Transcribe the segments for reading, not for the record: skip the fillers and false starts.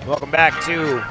Welcome back to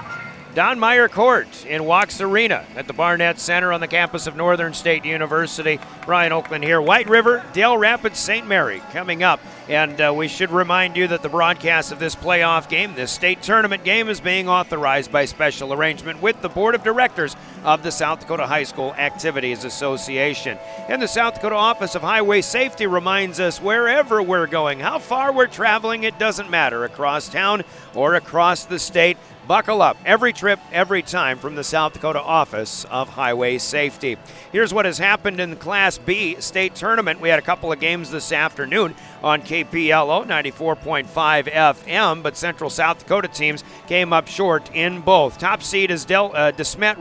Don Meyer Court in Walks Arena at the Barnett Center on the campus of Northern State University. Brian Oakland here. White River, Dell Rapids, St. Mary coming up. And we should remind you that the broadcast of this playoff game, this state tournament game, is being authorized by special arrangement with the Board of Directors of the South Dakota High School Activities Association. And the South Dakota Office of Highway Safety reminds us wherever we're going, how far we're traveling, it doesn't matter, across town or across the state. Buckle up. Every trip, every time from the South Dakota Office of Highway Safety. Here's what has happened in the Class B state tournament. We had a couple of games this afternoon on KPLO 94.5 FM, but Central South Dakota teams came up short in both. Top seed is DeSmet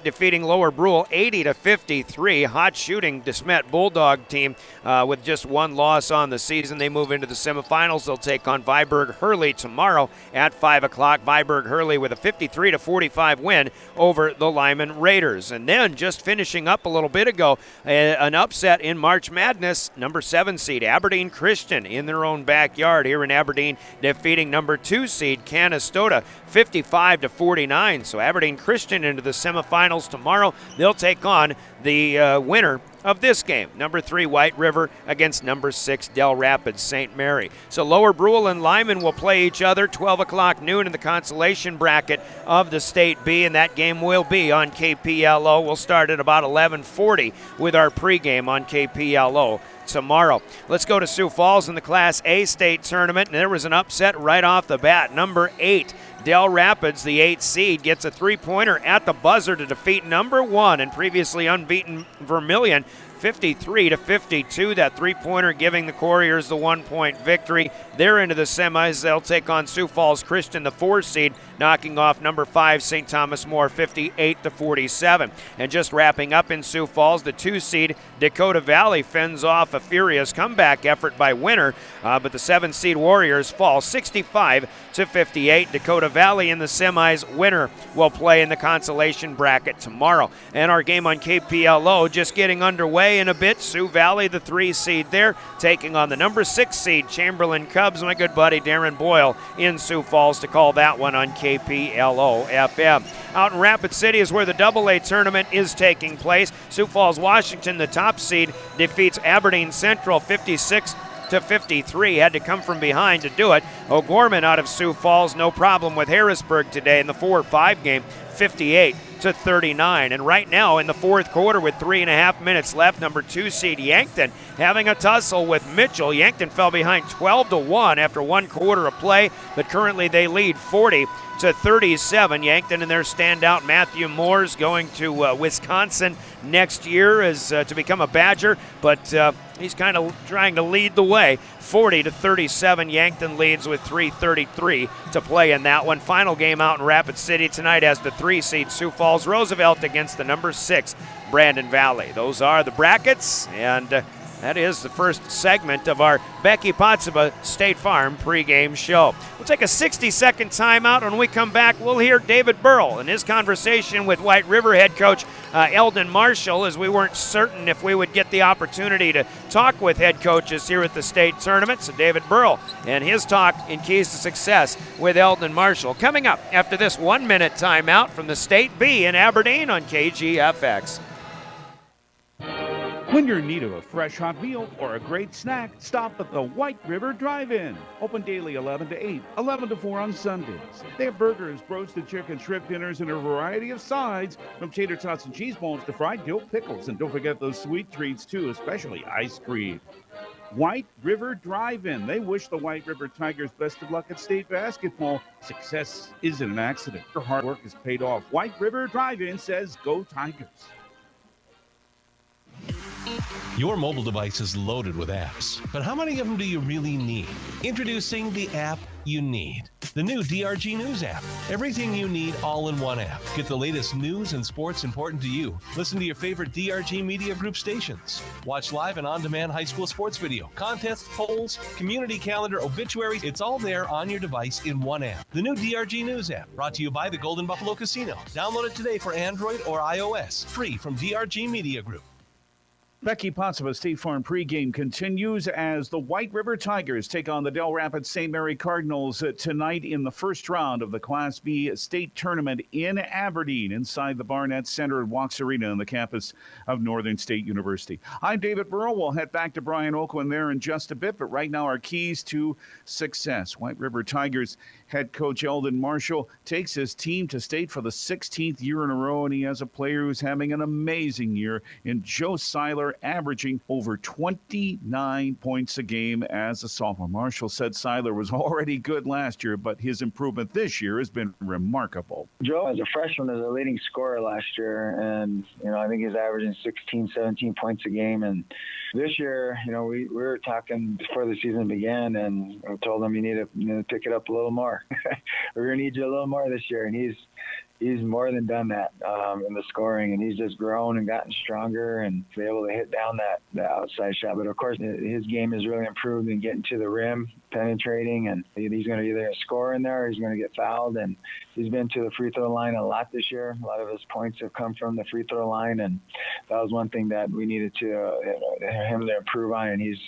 defeating Lower Brule 80-53. Hot shooting DeSmet Bulldog team with just one loss on the season. They move into the semifinals. They'll take on Viborg Hurley tomorrow at 5 o'clock. Viborg Hurley with a 53-45 win over the Lyman Raiders. And then just finishing up a little bit ago, an upset in March Madness. Number 7 seed Aberdeen Christian in their own backyard here in Aberdeen, defeating number 2 seed Canastota 55-49. So Aberdeen Christian into the semifinals tomorrow. They'll take on the winner of this game, number 3 White River against number 6 Dell Rapids St. Mary. So Lower Brule and Lyman will play each other 12 o'clock noon in the consolation bracket of the State B, and that game will be on KPLO. We'll start at about 11:40 with our pregame on KPLO tomorrow. Let's go to Sioux Falls in the Class A state tournament, and there was an upset right off the bat. Number 8 Dell Rapids, the 8th seed, gets a three-pointer at the buzzer to defeat number 1 and previously unbeaten Vermilion 53-52. That three-pointer giving the Couriers the 1-point victory. They're into the semis. They'll take on Sioux Falls Christian, the 4 seed, knocking off number 5 St. Thomas More 58-47. And just wrapping up in Sioux Falls, the 2 seed Dakota Valley fends off a furious comeback effort by Winter, but the 7 seed Warriors fall 65-58. Dakota Valley in the semis. Winter will play in the consolation bracket tomorrow. And our game on KPLO just getting underway in a bit. Sioux Valley, the 3 seed there, taking on the number 6 seed Chamberlain Cubs. My good buddy Darren Boyle in Sioux Falls to call that one on KPLO FM. Out in Rapid City is where the AA tournament is taking place. Sioux Falls, Washington, the top seed, defeats Aberdeen Central 56-53. Had to come from behind to do it. O'Gorman out of Sioux Falls, no problem with Harrisburg today in the 4-5 game, 58-39. And right now in the fourth quarter with 3.5 minutes left, number 2 seed Yankton having a tussle with Mitchell. Yankton fell behind 12-1 after 1 quarter of play, but currently they lead 40-37. Yankton and their standout Matthew Moore's going to Wisconsin next year as to become a Badger, but he's kind of trying to lead the way. 40-37, Yankton leads with 3:33 to play in that one. Final game out in Rapid City tonight as the 3 seed Sioux Falls Roosevelt against the number 6 Brandon Valley. Those are the brackets, and that is the first segment of our Becky Potsuba State Farm pregame show. We'll take a 60-second timeout. When we come back, we'll hear David Burrell and his conversation with White River head coach Eldon Marshall, as we weren't certain if we would get the opportunity to talk with head coaches here at the state tournament. So David Burrell and his talk in Keys to Success with Eldon Marshall coming up after this 1-minute timeout from the State B in Aberdeen on KGFX. When you're in need of a fresh hot meal or a great snack, stop at the White River Drive-In. Open daily 11 to 8, 11 to 4 on Sundays. They have burgers, roasted chicken, shrimp dinners, and a variety of sides, from tater tots and cheese balls to fried dill pickles. And don't forget those sweet treats, too, especially ice cream. White River Drive-In. They wish the White River Tigers best of luck at state basketball. Success isn't an accident. Your hard work is paid off. White River Drive-In says, go Tigers. Your mobile device is loaded with apps, but how many of them do you really need? Introducing the app you need. The new DRG News app. Everything you need all in one app. Get the latest news and sports important to you. Listen to your favorite DRG Media Group stations. Watch live and on-demand high school sports video, contests, polls, community calendar, obituaries. It's all there on your device in one app. The new DRG News app, brought to you by the Golden Buffalo Casino. Download it today for Android or iOS. Free from DRG Media Group. Becky Pottsville State Farm pregame continues as the White River Tigers take on the Dell Rapids St. Mary Cardinals tonight in the first round of the Class B state tournament in Aberdeen inside the Barnett Center at Walks Arena on the campus of Northern State University. I'm David Burrow. We'll head back to Brian Oakland there in just a bit, but right now our keys to success. White River Tigers head coach Eldon Marshall takes his team to state for the 16th year in a row, and he has a player who's having an amazing year in Joe Seiler, averaging over 29 points a game as a sophomore. Marshall said Seiler was already good last year, but his improvement this year has been remarkable. Joe, as a freshman, was a leading scorer last year, and I think he's averaging 16, 17 points a game. And this year, we were talking before the season began, and I told him you need to pick it up a little more. We're gonna need you a little more this year, and he's more than done that in the scoring, and he's just grown and gotten stronger and be able to hit down that outside shot. But of course, his game has really improved in getting to the rim, penetrating, and he's going to either score in there or he's going to get fouled. And he's been to the free throw line a lot this year. A lot of his points have come from the free throw line, and that was one thing that we needed him to improve on, and he's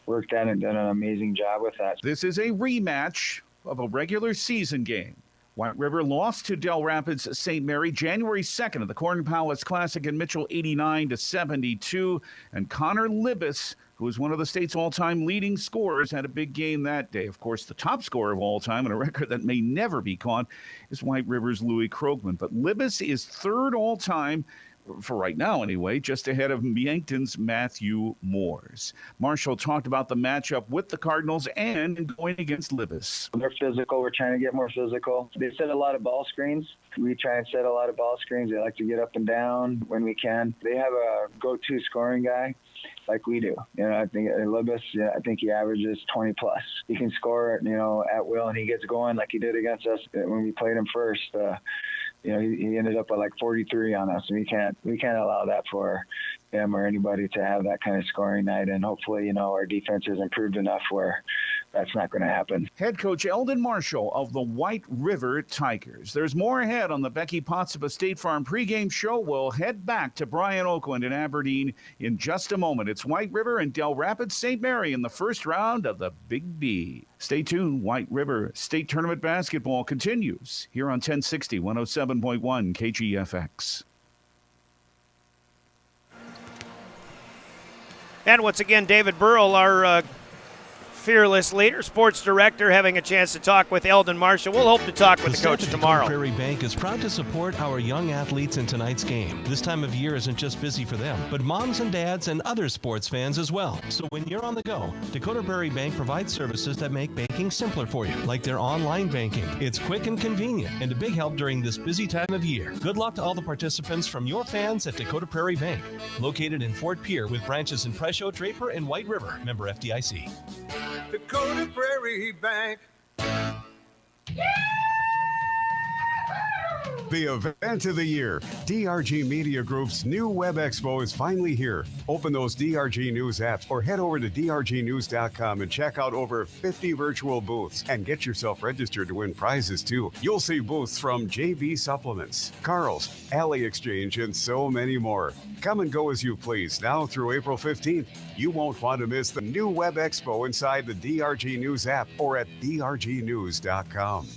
worked at it and done an amazing job with that. This is a rematch of a regular season game. White River lost to Dell Rapids St. Mary January 2nd at the Corn Palace Classic in Mitchell, 89-72. And Connor Libis, who is one of the state's all-time leading scorers, had a big game that day. Of course, the top scorer of all time, and a record that may never be caught, is White River's Louis Krogman. But Libis is third all-time, for right now anyway, just ahead of Yankton's Matthew Moores. Marshall talked about the matchup with the Cardinals and going against Libis. They're physical. We're trying to get more physical. They set a lot of ball screens. We try and set a lot of ball screens. They like to get up and down when we can. They have a go-to scoring guy like we do. I think Libis, I think he averages 20 plus. He can score, at will, and he gets going like he did against us when we played him first. He ended up with like 43 on us, and we can't allow that for him or anybody to have that kind of scoring night. And hopefully, our defense has improved enough where that's not going to happen. Head coach Eldon Marshall of the White River Tigers. There's more ahead on the Becky Pottsville State Farm pregame show. We'll head back to Brian Oakland in Aberdeen in just a moment. It's White River and Dell Rapids St. Mary in the first round of the Big B. Stay tuned. White River State Tournament basketball continues here on 1060 107.1 KGFX. And once again, David Burrell, our fearless leader, sports director, having a chance to talk with Eldon Marshall. We'll hope to talk with the coach tomorrow. Prairie Bank is proud to support our young athletes in tonight's game. This time of year isn't just busy for them, but moms and dads and other sports fans as well. So when you're on the go, Dakota Prairie Bank provides services that make banking simpler for you, like their online banking. It's quick and convenient and a big help during this busy time of year. Good luck to all the participants from your fans at Dakota Prairie Bank, located in Fort Pierre with branches in Presho, Draper, and White River. Member FDIC. Dakota Prairie Bank. The event of the year, DRG Media Group's new Web Expo is finally here. Open those DRG News apps or head over to drgnews.com and check out over 50 virtual booths and get yourself registered to win prizes too. You'll see booths from JV Supplements, Carl's, Alley Exchange, and so many more. Come and go as you please now through April 15th. You won't want to miss the new Web Expo inside the DRG News app or at drgnews.com.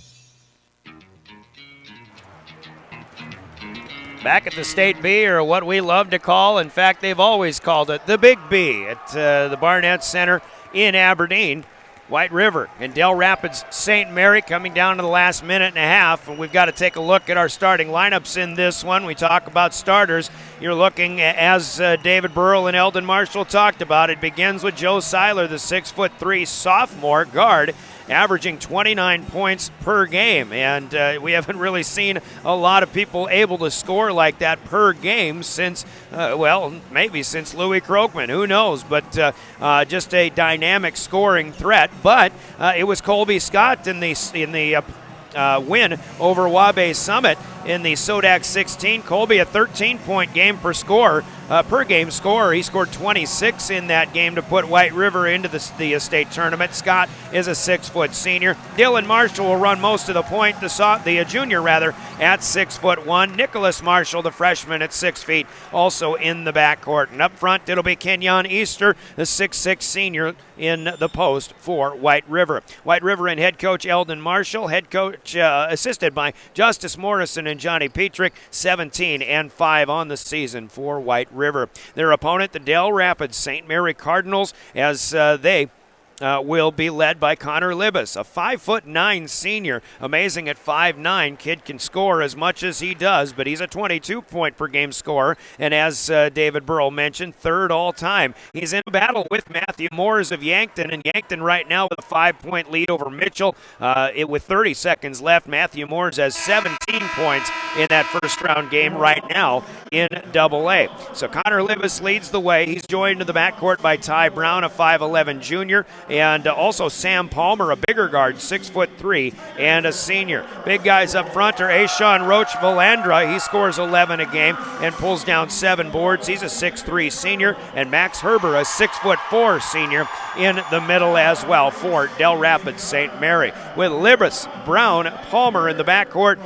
Back at the State B, or what we love to call, in fact, they've always called it the Big B at the Barnett Center in Aberdeen. White River and Dell Rapids St. Mary coming down to the last minute and a half, and we've got to take a look at our starting lineups in this one. We talk about starters. You're looking, as David Burrell and Eldon Marshall talked about, it begins with Joe Seiler, the 6'3" sophomore guard, averaging 29 points per game. And we haven't really seen a lot of people able to score like that per game since, maybe since Louis Krogman. Who knows? But just a dynamic scoring threat. But it was Colby Scott in the win over Wabash Summit in the Sodak 16. Colby, a 13-point game per score per game scorer. He scored 26 in that game to put White River into the state tournament. Scott is a 6-foot senior. Dylan Marshall will run most of the point, the junior rather, at 6'1". Nicholas Marshall, the freshman, at 6 feet, also in the backcourt. And up front, it'll be Kenyon Easter, the 6'6 senior, in the post for White River. White River and head coach Eldon Marshall, head coach assisted by Justice Morrison and Johnny Petrick, 17-5 on the season for White River. Their opponent, the Dell Rapids St. Mary Cardinals, as they will be led by Connor Libas, a 5'9" senior. Amazing at 5'9". Kid can score as much as he does, but he's a 22-point per game scorer. And as David Burrell mentioned, third all time. He's in a battle with Matthew Moores of Yankton, and Yankton right now with a 5-point lead over Mitchell. With 30 seconds left, Matthew Moores has 17 points in that first round game right now in AA. So Connor Libas leads the way. He's joined in the backcourt by Ty Brown, a 5'11" junior. And also Sam Palmer, a bigger guard, 6'3", and a senior. Big guys up front are Ashawn Roach Valandra. He scores 11 a game and pulls down 7 boards. He's a 6'3" senior. And Max Herber, a 6'4" senior, in the middle as well for Dell Rapids St. Mary. With Libas, Brown, Palmer in the backcourt,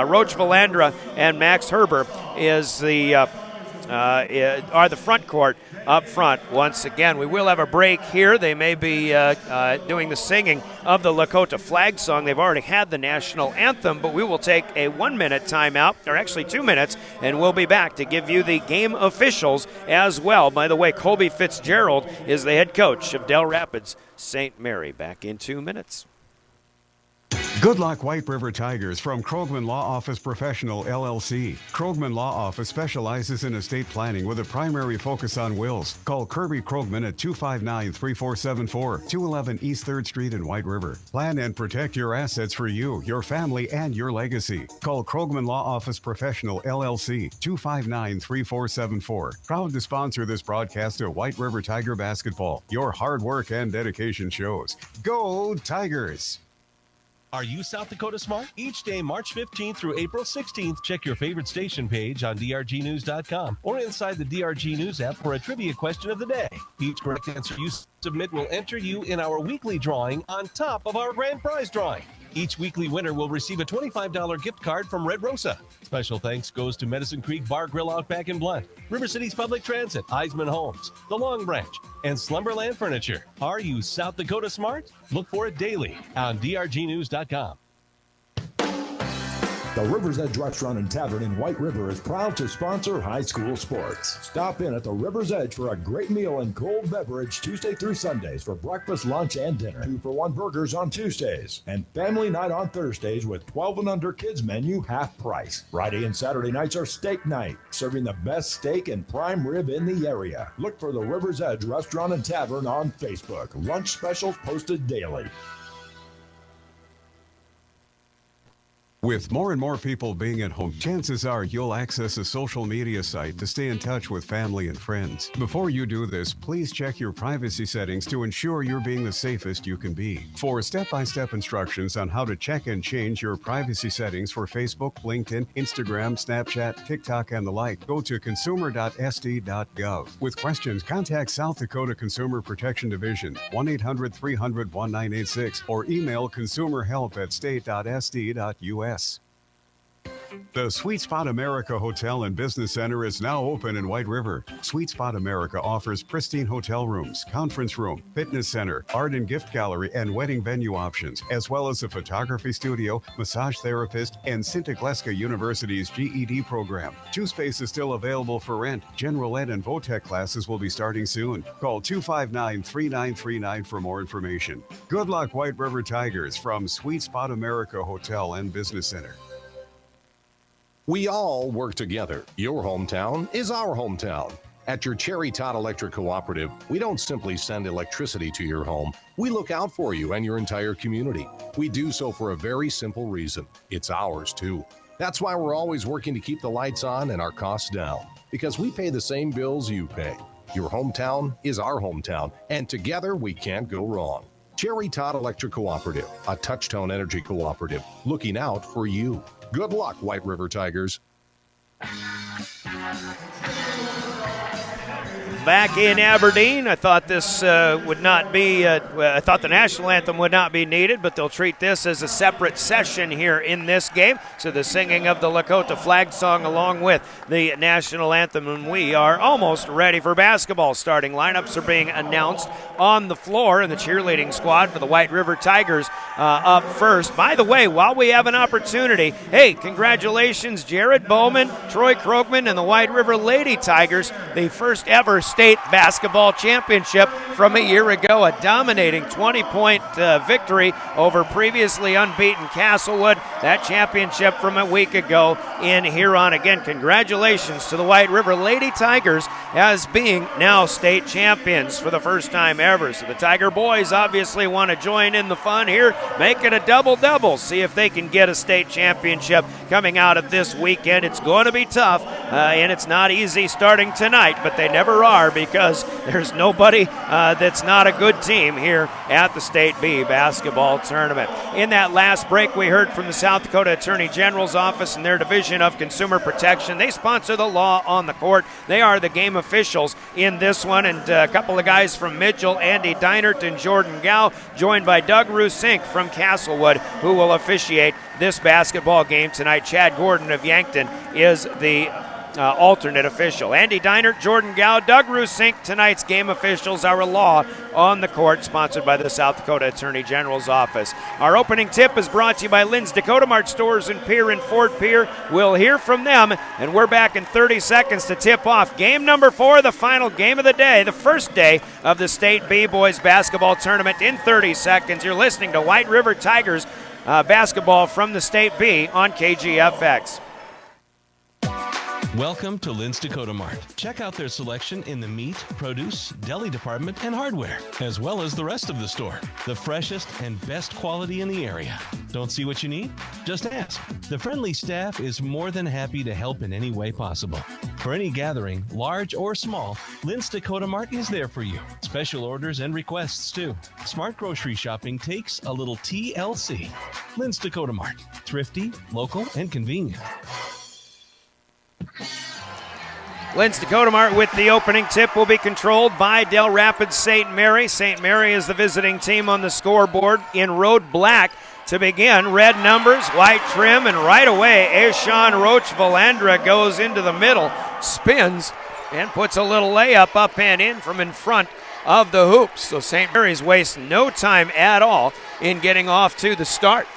Roach Valandra and Max Herber are the front court up front. Once again, we will have a break here. They may be doing the singing of the Lakota flag song. They've already had the national anthem, but we will take a 1-minute timeout, or actually 2 minutes, and we'll be back to give you the game officials as well. By the way, Colby Fitzgerald is the head coach of Dell Rapids St. Mary. Back in 2 minutes. Good luck, White River Tigers, from Krogman Law Office Professional, LLC. Krogman Law Office specializes in estate planning with a primary focus on wills. Call Kirby Krogman at 259-3474, 211 East 3rd Street in White River. Plan and protect your assets for you, your family, and your legacy. Call Krogman Law Office Professional, LLC, 259-3474. Proud to sponsor this broadcast of White River Tiger Basketball. Your hard work and dedication shows. Go Tigers! Are you South Dakota smart? Each day, March 15th through April 16th, check your favorite station page on drgnews.com or inside the DRG News app for a trivia question of the day. Each correct answer you submit will enter you in our weekly drawing on top of our grand prize drawing. Each weekly winner will receive a $25 gift card from Red Rosa. Special thanks goes to Medicine Creek Bar Grill Outback in Blunt, River Cities Public Transit, Eisman Homes, The Long Branch, and Slumberland Furniture. Are you South Dakota smart? Look for it daily on drgnews.com. The River's Edge Restaurant and Tavern in White River is proud to sponsor high school sports. Stop in at the River's Edge for a great meal and cold beverage Tuesday through Sundays for breakfast, lunch, and dinner. 2-for-1 burgers on Tuesdays. And family night on Thursdays with 12 and under kids menu half price. Friday and Saturday nights are steak night, serving the best steak and prime rib in the area. Look for the River's Edge Restaurant and Tavern on Facebook. Lunch specials posted daily. With more and more people being at home, chances are you'll access a social media site to stay in touch with family and friends. Before you do this, please check your privacy settings to ensure you're being the safest you can be. For step-by-step instructions on how to check and change your privacy settings for Facebook, LinkedIn, Instagram, Snapchat, TikTok, and the like, go to consumer.sd.gov. With questions, contact South Dakota Consumer Protection Division, 1-800-300-1986, or email consumerhelp@state.sd.us. The Sweet Spot America Hotel and Business Center is now open in White River. Sweet Spot America offers pristine hotel rooms, conference room, fitness center, art and gift gallery, and wedding venue options, as well as a photography studio, massage therapist, and Sinta Gleska University's GED program. 2 spaces still available for rent. General Ed and VOTEC classes will be starting soon. Call 259-3939 for more information. Good luck, White River Tigers, from Sweet Spot America Hotel and Business Center. We all work together. Your hometown is our hometown. At your Cherry Todd Electric Cooperative, we don't simply send electricity to your home. We look out for you and your entire community. We do so for a very simple reason. It's ours too. That's why we're always working to keep the lights on and our costs down, because we pay the same bills you pay. Your hometown is our hometown, and together we can't go wrong. Cherry Todd Electric Cooperative, a touch-tone energy cooperative, looking out for you. Good luck, White River Tigers. back in Aberdeen. I thought this would not be, I thought the national anthem would not be needed, but they'll treat this as a separate session here in this game. So the singing of the Lakota flag song along with the national anthem, and we are almost ready for basketball. Starting lineups are being announced on the floor, and the cheerleading squad for the White River Tigers up first. By the way, while we have an opportunity, hey, congratulations, Jared Bowman, Troy Krogman, and the White River Lady Tigers, the first ever state basketball championship from a year ago, a dominating 20-point victory over previously unbeaten Castlewood. That championship from a week ago in Huron. Again, congratulations to the White River Lady Tigers as being now state champions for the first time ever. So the Tiger boys obviously want to join in the fun here, make it a double-double, see if they can get a state championship coming out of this weekend. It's going to be tough, and it's not easy starting tonight, but they never are because there's nobody that's not a good team here at the State B basketball tournament. In that last break, we heard from the South Dakota Attorney General's office and their Division of Consumer Protection. They sponsor the law on the court. They are the game officials in this one, and a couple of guys from Mitchell, Andy Deinert and Jordan Gow, joined by Doug Rusink from Castlewood, who will officiate this basketball game tonight. Chad Gordon of Yankton is the alternate official. Andy Deinert, Jordan Gow, Doug Rusink, tonight's game officials. Our law on the court, sponsored by the South Dakota Attorney General's office. Our opening tip is brought to you by Lynn's Dakota Mart Stores in Pierre and Fort Pierre. We'll hear from them, and we're back in 30 seconds to tip off game number 4, the final game of the day, the first day of the State B Boys basketball tournament. In 30 seconds, you're listening to White River Tigers basketball from the State B on KGFX. Welcome to Lynn's Dakota Mart. Check out their selection in the meat, produce, deli department, and hardware, as well as the rest of the store. The freshest and best quality in the area. Don't see what you need? Just ask. The friendly staff is more than happy to help in any way possible. For any gathering, large or small, Lynn's Dakota Mart is there for you. Special orders and requests, too. Smart grocery shopping takes a little TLC. Lynn's Dakota Mart. Thrifty, local, and convenient. Lynn's Dakota Mart with the opening tip will be controlled by Dell Rapids St. Mary. St. Mary is the visiting team on the scoreboard in road black. To begin, red numbers, white trim, and right away, Eshawn Roach Valandra goes into the middle, spins, and puts a little layup up and in from in front of the hoops. So St. Mary's wastes no time at all in getting off to the start.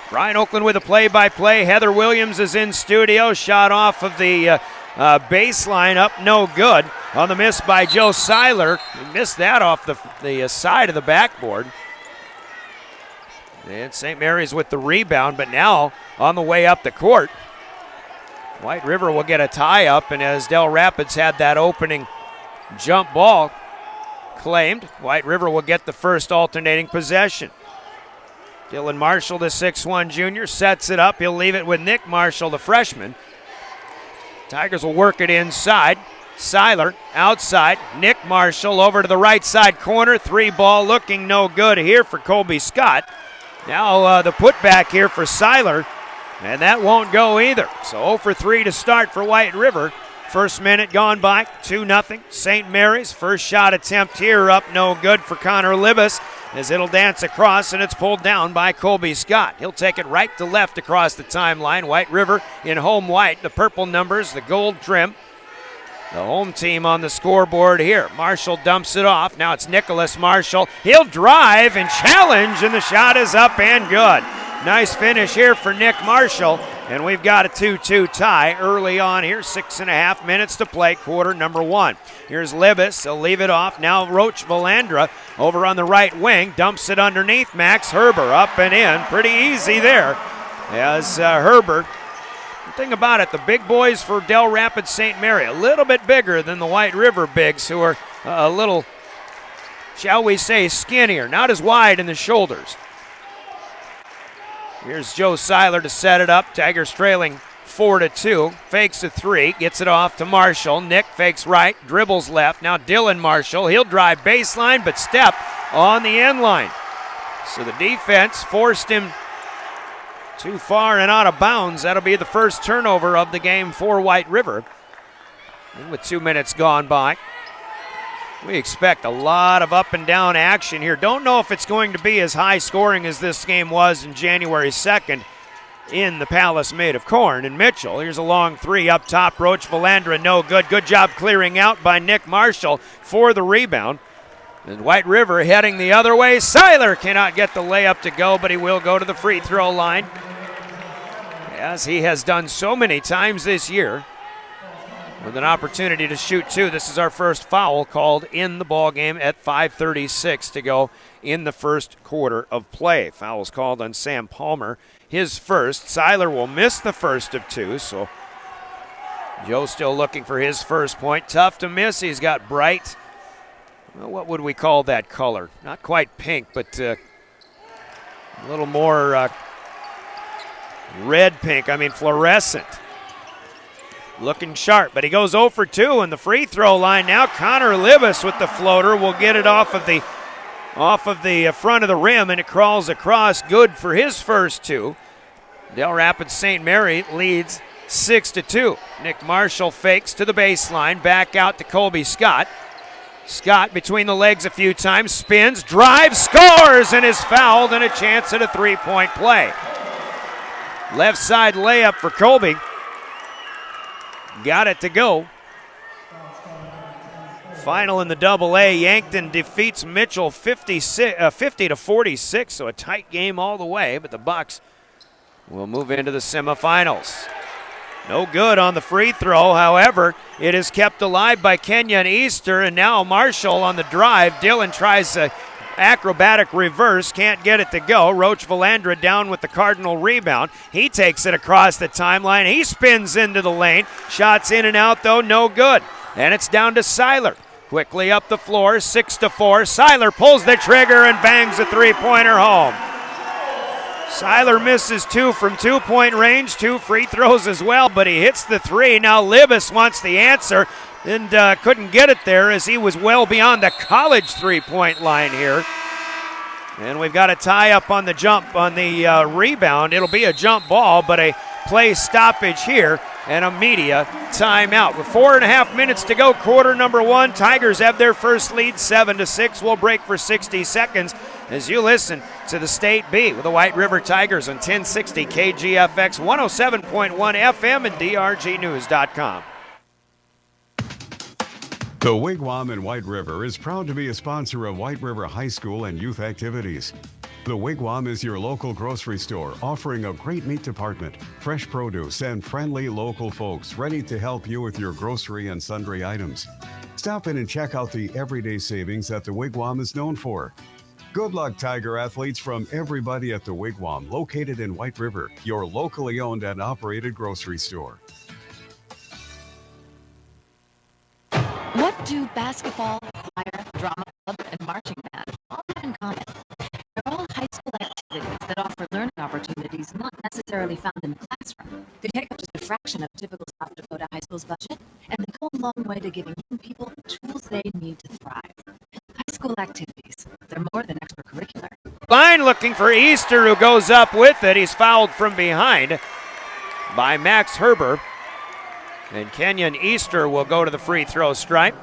Brian Oakland with a play-by-play. Heather Williams is in studio. Shot off of the baseline, up no good on the miss by Joe Seiler. He missed that off the side of the backboard. And St. Mary's with the rebound, but now on the way up the court, White River will get a tie-up, and as Dell Rapids had that opening jump ball claimed, White River will get the first alternating possession. Dylan Marshall, the 6'1 junior, sets it up. He'll leave it with Nick Marshall, the freshman. Tigers will work it inside. Seiler outside. Nick Marshall over to the right side corner. 3-ball looking no good here for Colby Scott. Now the putback here for Seiler, and that won't go either. So 0 for 3 to start for White River. First minute gone by, 2-0. St. Mary's first shot attempt here up no good for Connor Libas as it'll dance across, and it's pulled down by Colby Scott. He'll take it right to left across the timeline. White River in home white, the purple numbers, the gold trim. The home team on the scoreboard here. Marshall dumps it off. Now it's Nicholas Marshall. He'll drive and challenge, and the shot is up and good. Nice finish here for Nick Marshall, and we've got a 2-2 tie early on here. 6.5 minutes to play, quarter number 1. Here's Libas. He'll leave it off. Now Roach Valandra over on the right wing. Dumps it underneath Max Herber. Up and in. Pretty easy there as Herber. The thing about it, the big boys for Dell Rapids St. Mary, a little bit bigger than the White River bigs, who are a little, shall we say, skinnier. Not as wide in the shoulders. Here's Joe Seiler to set it up. Tigers trailing 4-2. Fakes a 3. Gets it off to Marshall. Nick fakes right. Dribbles left. Now Dylan Marshall. He'll drive baseline, but step on the end line. So the defense forced him too far and out of bounds. That'll be the first turnover of the game for White River. And with 2 minutes gone by. We expect a lot of up and down action here. Don't know if it's going to be as high scoring as this game was in January 2nd in the Palace made of corn in Mitchell. Here's a long three up top. Roach Valandra, no good. Good job clearing out by Nick Marshall for the rebound. And White River heading the other way. Seiler cannot get the layup to go, but he will go to the free throw line, as he has done so many times this year, with an opportunity to shoot two. This is our first foul called in the ball game at 5:36 to go in the first quarter of play. Foul's called on Sam Palmer, his first. Seiler will miss the first of two, so Joe still looking for his first point. Tough to miss. He's got bright, well, what would we call that color? Not quite pink, but a little more red pink. I mean fluorescent. Looking sharp, but he goes 0 for 2 in the free throw line. Now Connor Libas with the floater will get it off of the front of the rim, and it crawls across. Good for his first two. Del Rapids St. Mary leads 6-2. Nick Marshall fakes to the baseline, back out to Colby Scott. Scott between the legs a few times, spins, drives, scores, and is fouled, and a chance at a three-point play. Left side layup for Colby. Got it to go. Final in the Double-A, Yankton defeats Mitchell 50-46, so a tight game all the way, but the Bucks will move into the semifinals. No good on the free throw, however, it is kept alive by Kenyon Easter, and now Marshall on the drive. Dylan tries a acrobatic reverse, can't get it to go. Roach Valandra down with the Cardinal rebound. He takes it across the timeline. He spins into the lane. Shots in and out, though, no good. And it's down to Seiler. Quickly up the floor, 6-4. Seiler pulls the trigger and bangs a three-pointer home. Seiler misses two from two-point range, 2 free throws as well, but he hits the three. Now Libas wants the answer and couldn't get it there as he was well beyond the college three-point line here. And we've got a tie-up on the jump on the rebound. It'll be a jump ball, but a play stoppage here and a media timeout. With 4.5 minutes to go, quarter number one. Tigers have their first lead, 7-6. We'll break for 60 seconds as you listen to the State B with the White River Tigers on 1060 KGFX, 107.1 FM, and drgnews.com. The Wigwam in White River is proud to be a sponsor of White River High School and youth activities. The Wigwam is your local grocery store offering a great meat department, fresh produce, and friendly local folks ready to help you with your grocery and sundry items. Stop in and check out the everyday savings that the Wigwam is known for. Good luck, Tiger athletes, from everybody at the Wigwam, located in White River, your locally owned and operated grocery store. What do basketball, choir, drama club, and marching band all have in common? They're all high school activities that offer learning opportunities not necessarily found in the classroom. They take up just a fraction of a typical South Dakota high school's budget, and they go a long way to giving young people the tools they need to thrive. High school activities, they're more than extracurricular. Line looking for Easter, who goes up with it. He's fouled from behind by Max Herber. And Kenyon Easter will go to the free throw stripe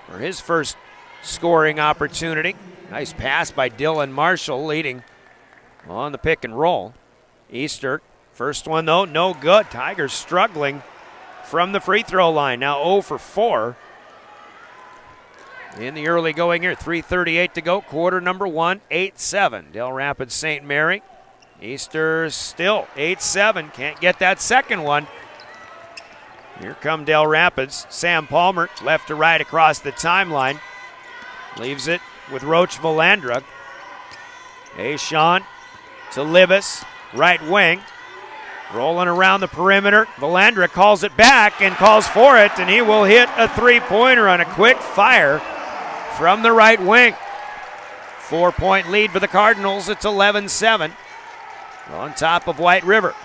for his first scoring opportunity. Nice pass by Dylan Marshall, leading on the pick and roll. Easter, first one though, no good. Tigers struggling from the free throw line. Now 0 for 4 in the early going here. 3:38 to go, quarter number one, 8-7. Del Rapids St. Mary. Easter still 8-7, can't get that second one. Here come Del Rapids. Sam Palmer, left to right across the timeline. Leaves it with Roach Valandra. Sean to Libas, right wing. Rolling around the perimeter. Valandra calls it back and calls for it, and he will hit a three-pointer on a quick fire from the right wing. 4-point lead for the Cardinals. It's 11-7 on top of White River.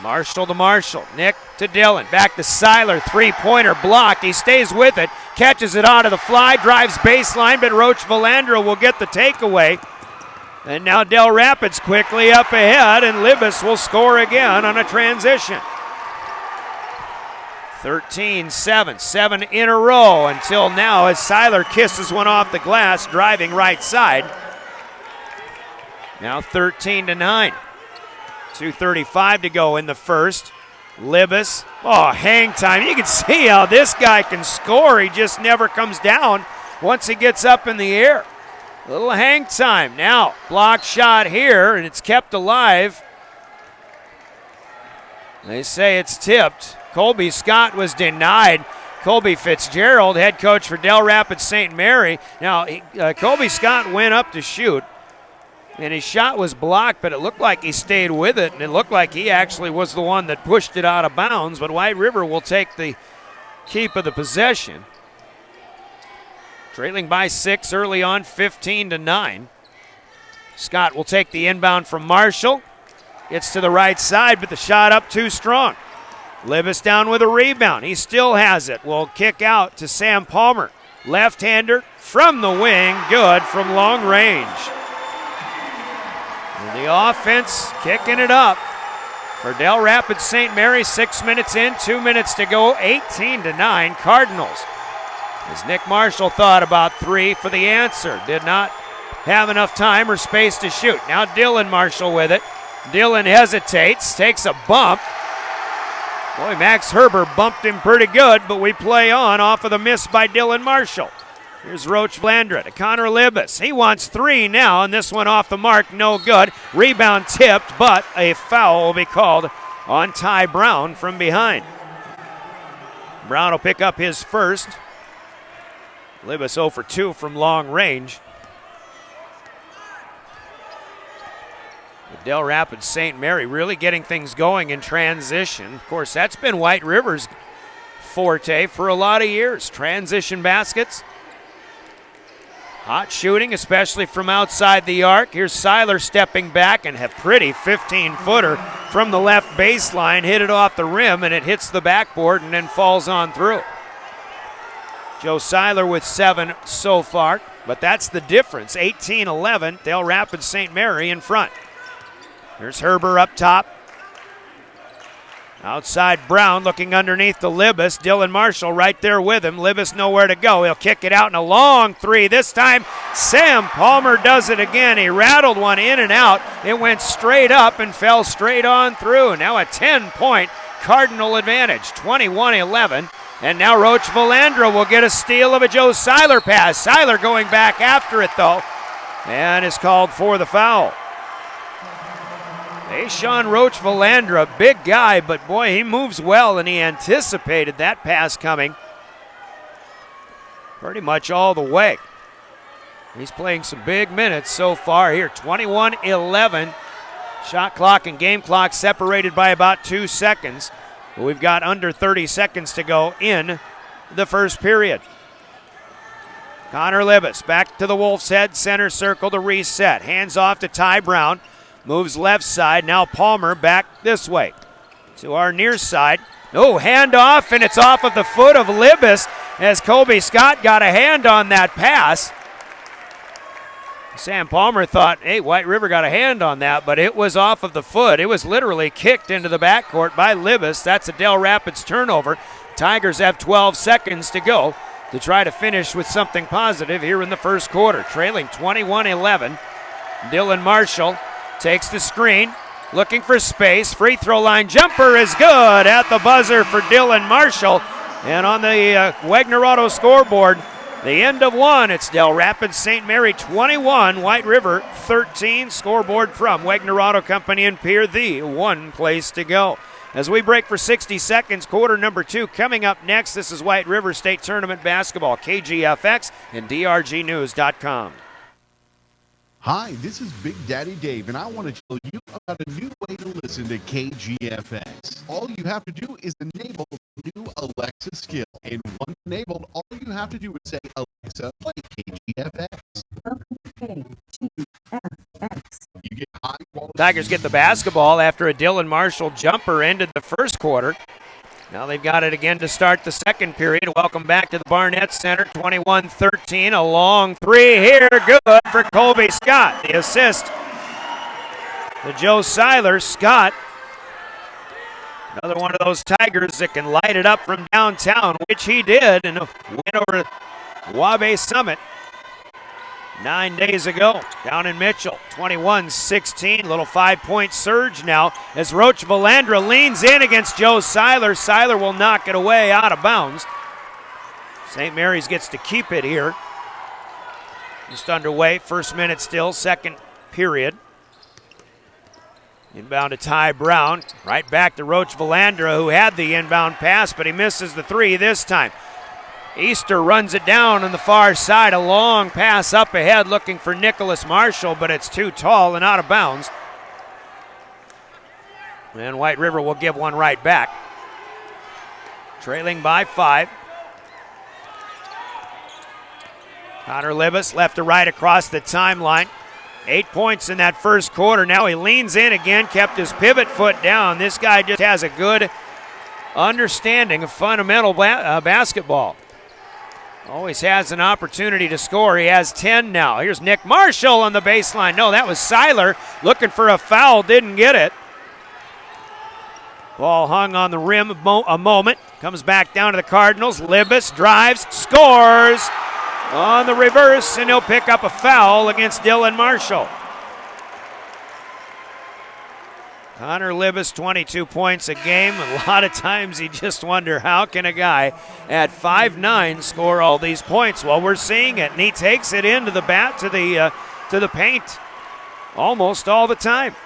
Marshall to Marshall, Nick to Dylan, back to Seiler, three-pointer blocked. He stays with it, catches it onto the fly, drives baseline, but Roach Valandra will get the takeaway. And now Del Rapids quickly up ahead, and Libas will score again on a transition. 13-7, 7 in a row until now as Seiler kisses one off the glass, driving right side. Now 13-9. 2:35 to go in the first. Libas, hang time. You can see how this guy can score. He just never comes down once he gets up in the air. A little hang time. Now, block shot here, and it's kept alive. They say it's tipped. Colby Scott was denied. Colby Fitzgerald, head coach for Dell Rapids St. Mary. Now, Colby Scott went up to shoot, and his shot was blocked, but it looked like he stayed with it, and it looked like he actually was the one that pushed it out of bounds, but White River will take the keep of the possession. Trailing by 6 early on, 15-9. Scott will take the inbound from Marshall. Gets to the right side, but the shot up too strong. Libas down with a rebound. He still has it. Will kick out to Sam Palmer. Left-hander from the wing. Good from long range. And the offense kicking it up for Dell Rapids St. Mary. 6 minutes in, 2 minutes to go. 18-9 Cardinals. As Nick Marshall thought about 3 for the answer. Did not have enough time or space to shoot. Now Dylan Marshall with it. Dylan hesitates, takes a bump. Boy, Max Herber bumped him pretty good, but we play on off of the miss by Dylan Marshall. Here's Roach Vlandra to Connor Libas. He wants 3 now, and this one off the mark, no good. Rebound tipped, but a foul will be called on Ty Brown from behind. Brown will pick up his first. Libas 0 for 2 from long range. Dell Rapids St. Mary really getting things going in transition. Of course, that's been White River's forte for a lot of years. Transition baskets. Hot shooting, especially from outside the arc. Here's Seiler stepping back and a pretty 15-footer from the left baseline. Hit it off the rim, and it hits the backboard and then falls on through. Joe Seiler with 7 so far, but that's the difference. 18-11, Dell Rapids St. Mary in front. Here's Herber up top. Outside Brown looking underneath the Libas. Dylan Marshall right there with him. Libas nowhere to go. He'll kick it out in a long 3. This time Sam Palmer does it again. He rattled one in and out. It went straight up and fell straight on through. Now a 10-point Cardinal advantage, 21-11. And now Roach Valandra will get a steal of a Joe Seiler pass. Seiler going back after it though, and is called for the foul. Sean Roach Valandra, big guy, but boy, he moves well, and he anticipated that pass coming pretty much all the way. He's playing some big minutes so far here. 21-11. Shot clock and game clock separated by about 2 seconds. But we've got under 30 seconds to go in the first period. Connor Libas back to the Wolf's Head center circle to reset. Hands off to Ty Brown. Moves left side. Now Palmer back this way to our near side. Oh, handoff, and it's off of the foot of Libas as Colby Scott got a hand on that pass. Sam Palmer thought, hey, White River got a hand on that, but it was off of the foot. It was literally kicked into the backcourt by Libas. That's a Dell Rapids turnover. Tigers have 12 seconds to go to try to finish with something positive here in the first quarter. Trailing 21-11. Dylan Marshall takes the screen, looking for space. Free throw line jumper is good at the buzzer for Dylan Marshall. And on the Wagner Auto scoreboard, the end of one. It's Dell Rapids St. Mary 21, White River 13. Scoreboard from Wagner Auto Company and Pier, the one place to go. As we break for 60 seconds, quarter number 2 coming up next. This is White River State Tournament Basketball, KGFX and DRGnews.com. Hi, this is Big Daddy Dave, and I want to tell you about a new way to listen to KGFX. All you have to do is enable the new Alexa skill. And once enabled, all you have to do is say, Alexa, play KGFX. Welcome to KGFX. You get high quality. Tigers get the basketball after a Dylan Marshall jumper ended the first quarter. Now they've got it again to start the second period. Welcome back to the Barnett Center, 21-13. A long 3 here, good for Colby Scott. The assist to Joe Seiler. Scott Another one of those Tigers that can light it up from downtown, which he did in a win over Wabae Summit 9 days ago down in Mitchell. 21-16, little 5-point surge now as Roach Valandra leans in against Joe Seiler. Seiler will knock it away out of bounds. St. Mary's gets to keep it here. Just underway, first minute still, second period. Inbound to Ty Brown, right back to Roach Valandra, who had the inbound pass, but he misses the three this time. Easter runs it down on the far side, a long pass up ahead looking for Nicholas Marshall, but it's too tall and out of bounds. And White River will give one right back. Trailing by 5. Connor Libas left to right across the timeline. 8 points in that first quarter. Now he leans in again, kept his pivot foot down. This guy just has a good understanding of fundamental basketball. Always has an opportunity to score. He has 10 now. Here's Nick Marshall on the baseline. No, that was Seiler looking for a foul, didn't get it. Ball hung on the rim a moment. Comes back down to the Cardinals. Libas drives, scores on the reverse, and he'll pick up a foul against Dylan Marshall. Connor Libas, 22 points a game. A lot of times you just wonder, how can a guy at 5'9" score all these points? Well, we're seeing it, and he takes it into the to the paint almost all the time.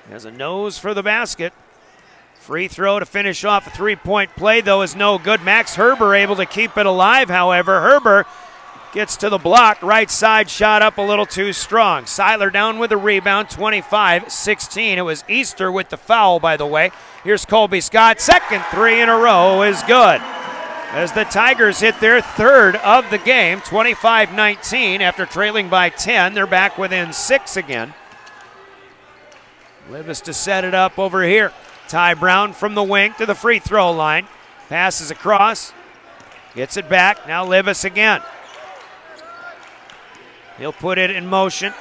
He has a nose for the basket. Free throw to finish off a three-point play, though, is no good. Max Herber able to keep it alive, however. Herber gets to the block, right side shot up a little too strong. Seiler down with the rebound, 25-16. It was Easter with the foul, by the way. Here's Colby Scott. Second three in a row is good. As the Tigers hit their third of the game, 25-19. After trailing by 10, they're back within 6 again. Libas to set it up over here. Ty Brown from the wing to the free throw line. Passes across. Gets it back. Now Libas again. He'll put it in motion.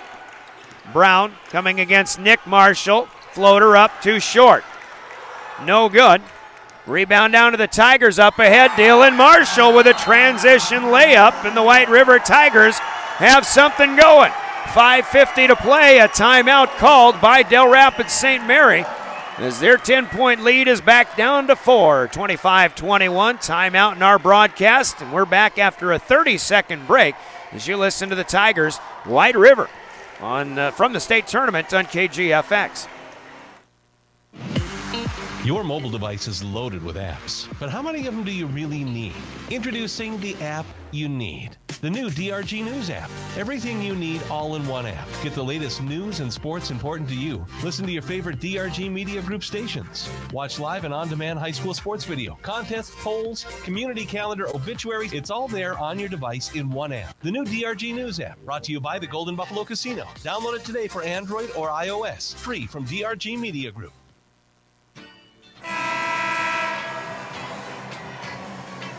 Brown coming against Nick Marshall. Floater up, too short. No good. Rebound down to the Tigers up ahead. Dylan Marshall with a transition layup, and the White River Tigers have something going. 5:50 to play. A timeout called by Del Rapids St. Mary as their 10-point lead is back down to 4. 25-21. Timeout in our broadcast, and we're back after a 30-second break as you listen to the Tigers, White River, on from the state tournament on KGFX. Your mobile device is loaded with apps, but how many of them do you really need? Introducing the app you need. The new DRG News app. Everything you need all in one app. Get the latest news and sports important to you. Listen to your favorite DRG Media Group stations. Watch live and on-demand high school sports video, contests, polls, community calendar, obituaries. It's all there on your device in one app. The new DRG News app, brought to you by the Golden Buffalo Casino. Download it today for Android or iOS. Free from DRG Media Group.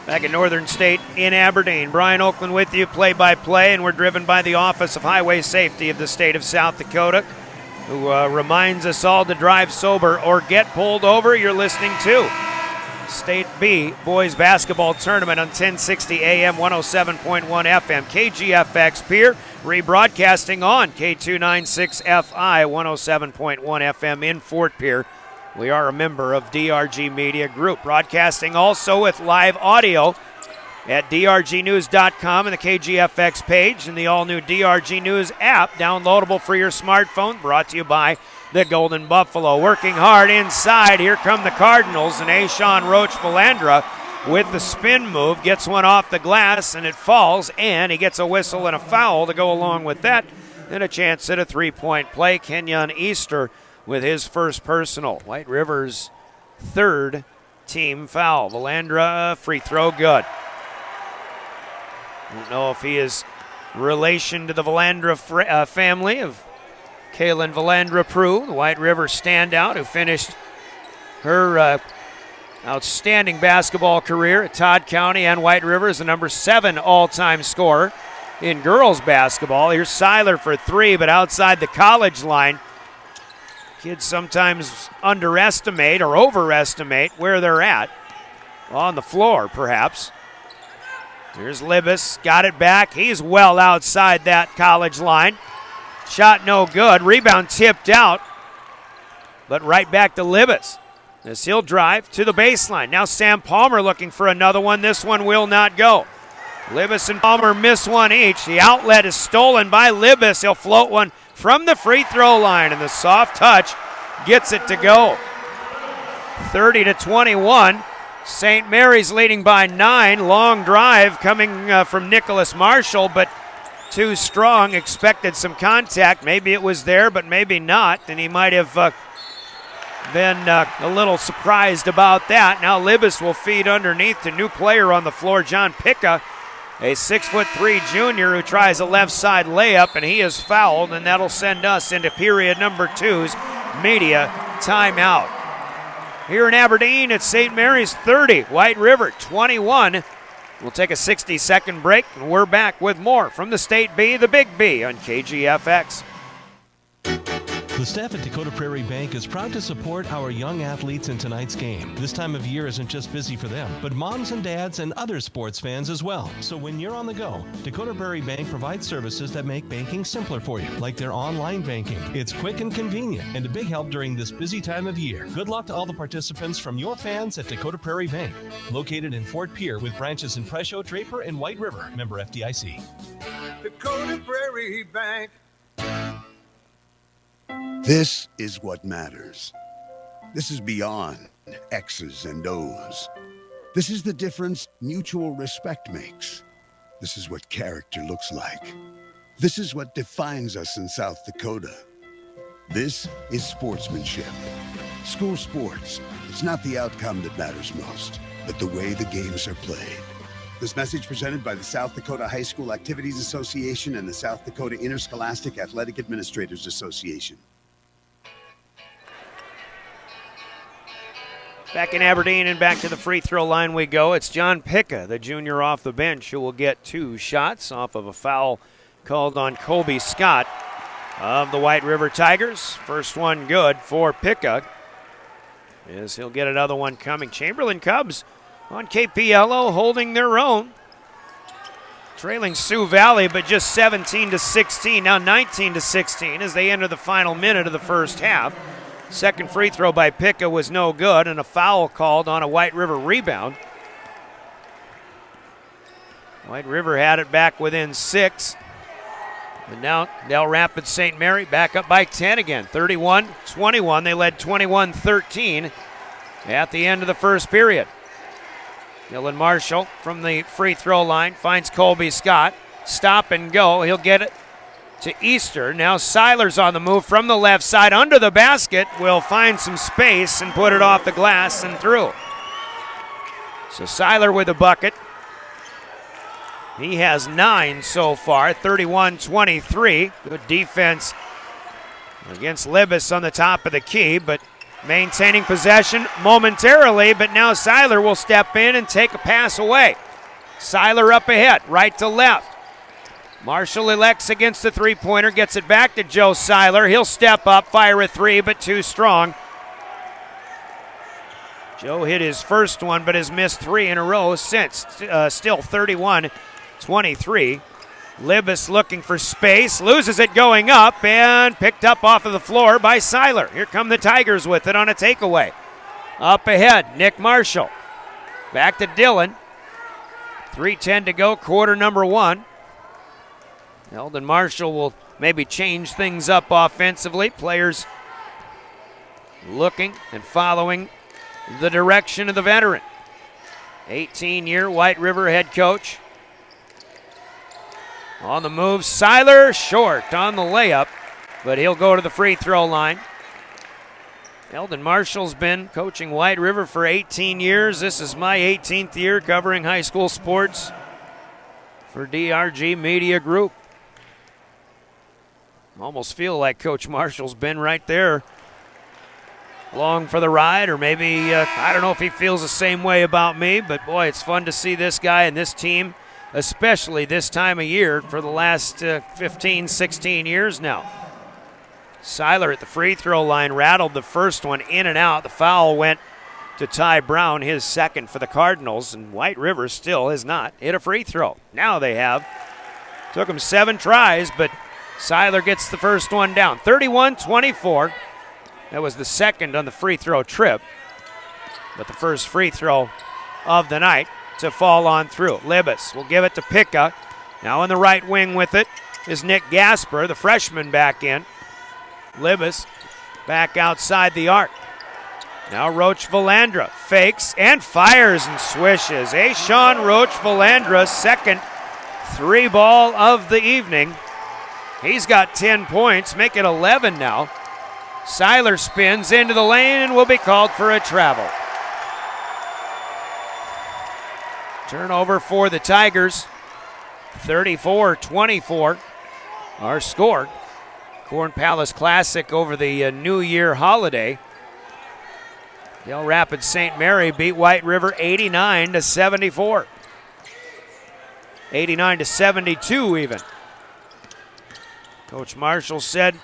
Back at Northern State in Aberdeen. Brian Oakland with you, play-by-play, and we're driven by the Office of Highway Safety of the state of South Dakota, who reminds us all to drive sober or get pulled over. You're listening to State B Boys Basketball Tournament on 1060 AM, 107.1 FM, KGFX Pier, rebroadcasting on K296FI, 107.1 FM in Fort Pierre. We are a member of DRG Media Group, broadcasting also with live audio at drgnews.com and the KGFX page and the all-new DRG News app, downloadable for your smartphone, brought to you by the Golden Buffalo. Working hard inside, here come the Cardinals, and Ashawn Roach Valandra with the spin move, gets one off the glass, and it falls, and he gets a whistle and a foul to go along with that, and a chance at a three-point play. Kenyon Easter with his first personal. White River's third team foul. Valandra, free throw, good. Don't know if he is relation to the Valandra family of Kaylin Valandra Prue, the White River standout who finished her outstanding basketball career at Todd County and White River as the number 7 all-time scorer in girls basketball. Here's Seiler for three, but outside the college line. Kids sometimes underestimate or overestimate where they're at. On the floor, perhaps. Here's Libas, got it back. He's well outside that college line. Shot no good. Rebound tipped out. But right back to Libas as he'll drive to the baseline. Now Sam Palmer looking for another one. This one will not go. Libas and Palmer miss one each. The outlet is stolen by Libas. He'll float one from the free throw line, and the soft touch gets it to go. 30-21. St. Mary's leading by 9. Long drive coming from Nicholas Marshall, but too strong. Expected some contact. Maybe it was there, but maybe not, and he might have been a little surprised about that. Now Libas will feed underneath to new player on the floor, John Picca, a 6'3" junior who tries a left side layup, and he is fouled, and that'll send us into period number 2's media timeout. Here in Aberdeen, it's St. Mary's 30, White River 21. We'll take a 60-second break, and we're back with more from the State B, the Big B, on KGFX. The staff at Dakota Prairie Bank is proud to support our young athletes in tonight's game. This time of year isn't just busy for them, but moms and dads and other sports fans as well. So when you're on the go, Dakota Prairie Bank provides services that make banking simpler for you, like their online banking. It's quick and convenient, and a big help during this busy time of year. Good luck to all the participants from your fans at Dakota Prairie Bank, located in Fort Pierre with branches in Presho, Draper, and White River. Member FDIC. Dakota Prairie Bank. This is what matters. This is beyond X's and O's. This is the difference mutual respect makes. This is what character looks like. This is what defines us in South Dakota. This is sportsmanship. School sports, it's not the outcome that matters most, but the way the games are played. This message presented by the South Dakota High School Activities Association and the South Dakota Interscholastic Athletic Administrators Association. Back in Aberdeen and back to the free throw line we go. It's John Picca, the junior off the bench, who will get 2 shots off of a foul called on Colby Scott of the White River Tigers. First one good for Picca, as he'll get another one coming. Chamberlain Cubs on KPLO holding their own. Trailing Sioux Valley, but just 17-16, now 19-16 as they enter the final minute of the first half. Second free throw by Picca was no good, and a foul called on a White River rebound. White River had it back within 6. And now Dell Rapids St. Mary back up by 10 again, 31-21. They led 21-13 at the end of the first period. Dylan Marshall from the free throw line finds Colby Scott. Stop and go. He'll get it to Easter. Now Seiler's on the move from the left side under the basket. Will find some space and put it off the glass and through. So Seiler with a bucket. He has 9 so far, 31-23. Good defense against Libas on the top of the key, but maintaining possession momentarily, but now Seiler will step in and take a pass away. Seiler up ahead, right to left. Marshall elects against the three-pointer, gets it back to Joe Seiler. He'll step up, fire a 3, but too strong. Joe hit his first one, but has missed 3 in a row since. Still 31-23. Libas looking for space, loses it going up, and picked up off of the floor by Seiler. Here come the Tigers with it on a takeaway. Up ahead, Nick Marshall. Back to Dillon. 3:10 to go, quarter number 1. Eldon Marshall will maybe change things up offensively. Players looking and following the direction of the veteran. 18-year White River head coach. On the move, Seiler short on the layup, but he'll go to the free throw line. Eldon Marshall's been coaching White River for 18 years. This is my 18th year covering high school sports for DRG Media Group. Almost feel like Coach Marshall's been right there along for the ride, or maybe, I don't know if he feels the same way about me, but boy, it's fun to see this guy and this team, especially this time of year for the last 15, 16 years now. Seiler at the free throw line rattled the first one in and out. The foul went to Ty Brown, his second for the Cardinals, and White River still has not hit a free throw. Now they have. Took them 7 tries, but Seiler gets the first one down. 31-24. That was the second on the free throw trip, but the first free throw of the night to fall on through. Libas will give it to Picka. Now in the right wing with it is Nick Gasper, the freshman, back in. Libas back outside the arc. Now Roach Valandra fakes and fires and swishes. Ashawn Roach Valandra, second 3-ball of the evening. He's got 10 points, make it 11 now. Seiler spins into the lane and will be called for a travel. Turnover for the Tigers. 34-24. Our score. Corn Palace Classic over the New Year holiday. Dell Rapids St. Mary beat White River 89-74. 89-72 even. Coach Marshall said,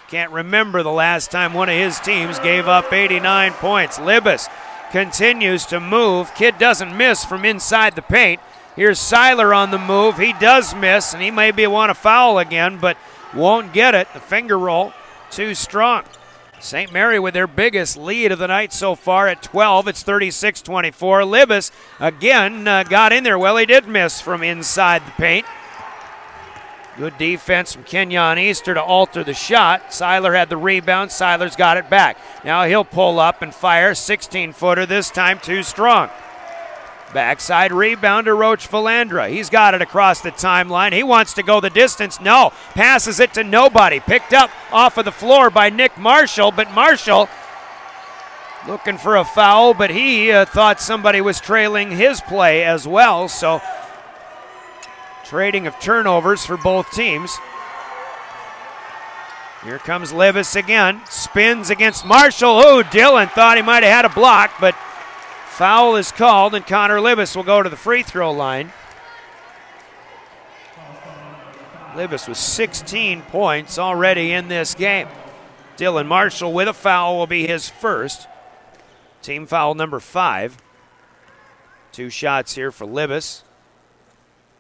can't remember the last time one of his teams gave up 89 points. Libas continues to move. Kid doesn't miss from inside the paint. Here's Seiler on the move. He does miss, and he maybe want to foul again, but won't get it. The finger roll too strong. St. Mary with their biggest lead of the night so far at 12. It's 36-24. Libas again got in there. Well, he did miss from inside the paint. Good defense from Kenyon Easter to alter the shot. Seiler had the rebound. Seiler's got it back. Now he'll pull up and fire. 16-footer, this time too strong. Backside rebound to Roach Valandra. He's got it across the timeline. He wants to go the distance. No. Passes it to nobody. Picked up off of the floor by Nick Marshall, but Marshall looking for a foul, but he thought somebody was trailing his play as well. So trading of turnovers for both teams. Here comes Libas again. Spins against Marshall. Oh, Dillon thought he might have had a block, but foul is called, and Connor Libas will go to the free throw line. Libas with 16 points already in this game. Dylan Marshall with a foul will be his first. Team foul number 5. 2 shots here for Libas.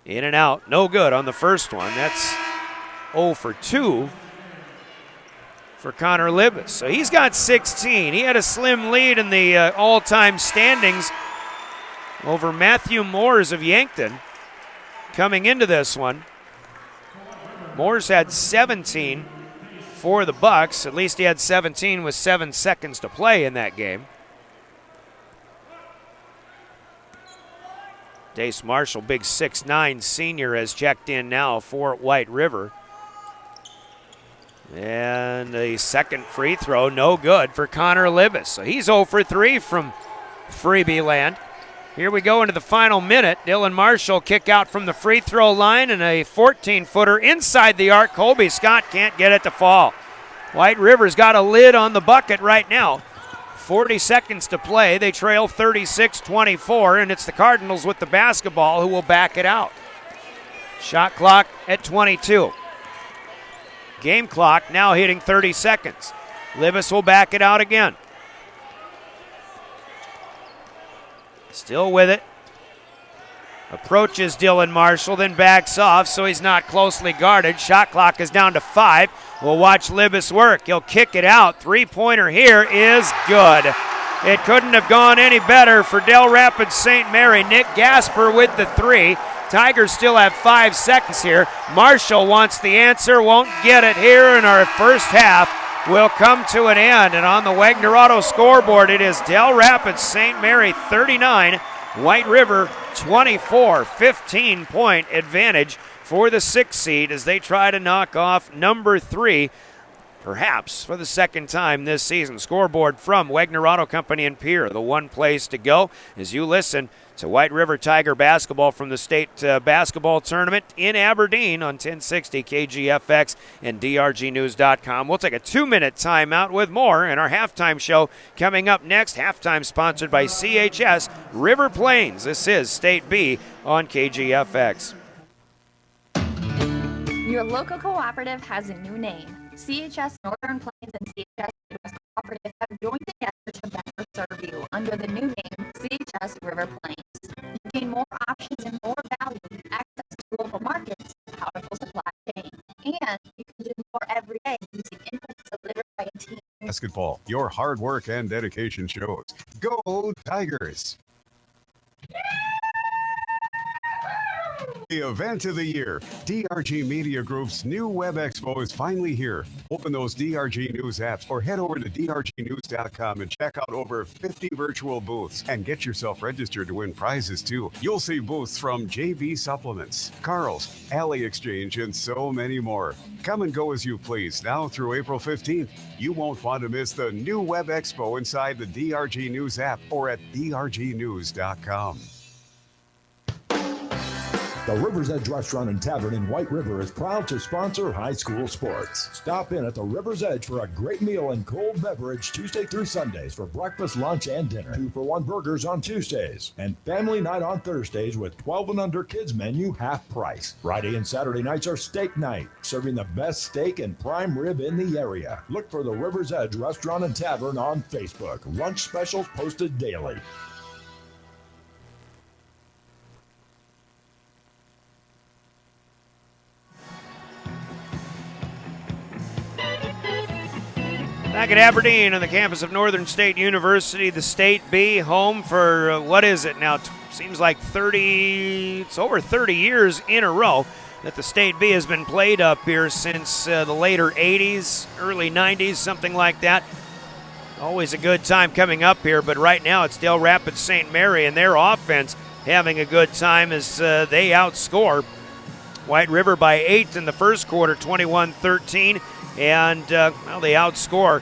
In and out, no good on the first one. That's 0 for 2 for Connor Libas. So he's got 16. He had a slim lead in the all-time standings over Matthew Moores of Yankton coming into this one. Moores had 17 for the Bucks. At least he had 17 with 7 seconds to play in that game. Dace Marshall, big 6'9" senior, has checked in now for White River. And the second free throw, no good for Connor Libas. So he's 0 for 3 from freebie land. Here we go into the final minute. Dylan Marshall kick out from the free throw line and a 14-footer inside the arc. Colby Scott can't get it to fall. White River's got a lid on the bucket right now. 40 seconds to play. They trail 36-24, and it's the Cardinals with the basketball who will back it out. Shot clock at 22. Game clock now hitting 30 seconds. Libas will back it out again. Still with it. Approaches Dylan Marshall, then backs off, so he's not closely guarded. Shot clock is down to 5. We'll watch Libas work. He'll kick it out. Three-pointer here is good. It couldn't have gone any better for Dell Rapids St. Mary. Nick Gasper with the 3. Tigers still have 5 seconds here. Marshall wants the answer, won't get it here, and our first half will come to an end. And on the Wagner Auto scoreboard, it is Dell Rapids St. Mary 39, White River 24, 15-point advantage for the 6th seed as they try to knock off number 3, perhaps for the second time this season. Scoreboard from Wagner Auto Company in Pierre, the one place to go as you listen to White River Tiger basketball from the state basketball tournament in Aberdeen on 1060 KGFX and DRGnews.com. We'll take a 2-minute timeout with more in our halftime show coming up next. Halftime sponsored by CHS River Plains. This is State B on KGFX. Your local cooperative has a new name. CHS Northern Plains and CHS Midwest Cooperative have joined together to better serve you under the new name CHS River Plains. You gain more options and more value, access to local markets, powerful supply chain, and you can do more every day using inputs delivered by a team. Basketball, your hard work and dedication shows. Go Tigers! The event of the year, DRG Media Group's new Web Expo is finally here. Open those DRG News apps or head over to drgnews.com and check out over 50 virtual booths and get yourself registered to win prizes too. You'll see booths from JB Supplements, Carl's, Alley Exchange, and so many more. Come and go as you please now through April 15th. You won't want to miss the new Web Expo inside the DRG News app or at drgnews.com. The River's Edge Restaurant and Tavern in White River is proud to sponsor high school sports. Stop in at the River's Edge for a great meal and cold beverage Tuesday through Sundays for breakfast, lunch, and dinner. 2-for-1 burgers on Tuesdays. And family night on Thursdays with 12 and under kids menu half price. Friday and Saturday nights are steak night, serving the best steak and prime rib in the area. Look for the River's Edge Restaurant and Tavern on Facebook. Lunch specials posted daily. Back at Aberdeen on the campus of Northern State University, the State B, home for what is it now? Seems like it's over 30 years in a row that the State B has been played up here since the later 80s, early 90s, something like that. Always a good time coming up here, but right now it's Dell Rapids St. Mary and their offense having a good time as they outscore White River by 8 in the first quarter, 21-13. And they outscore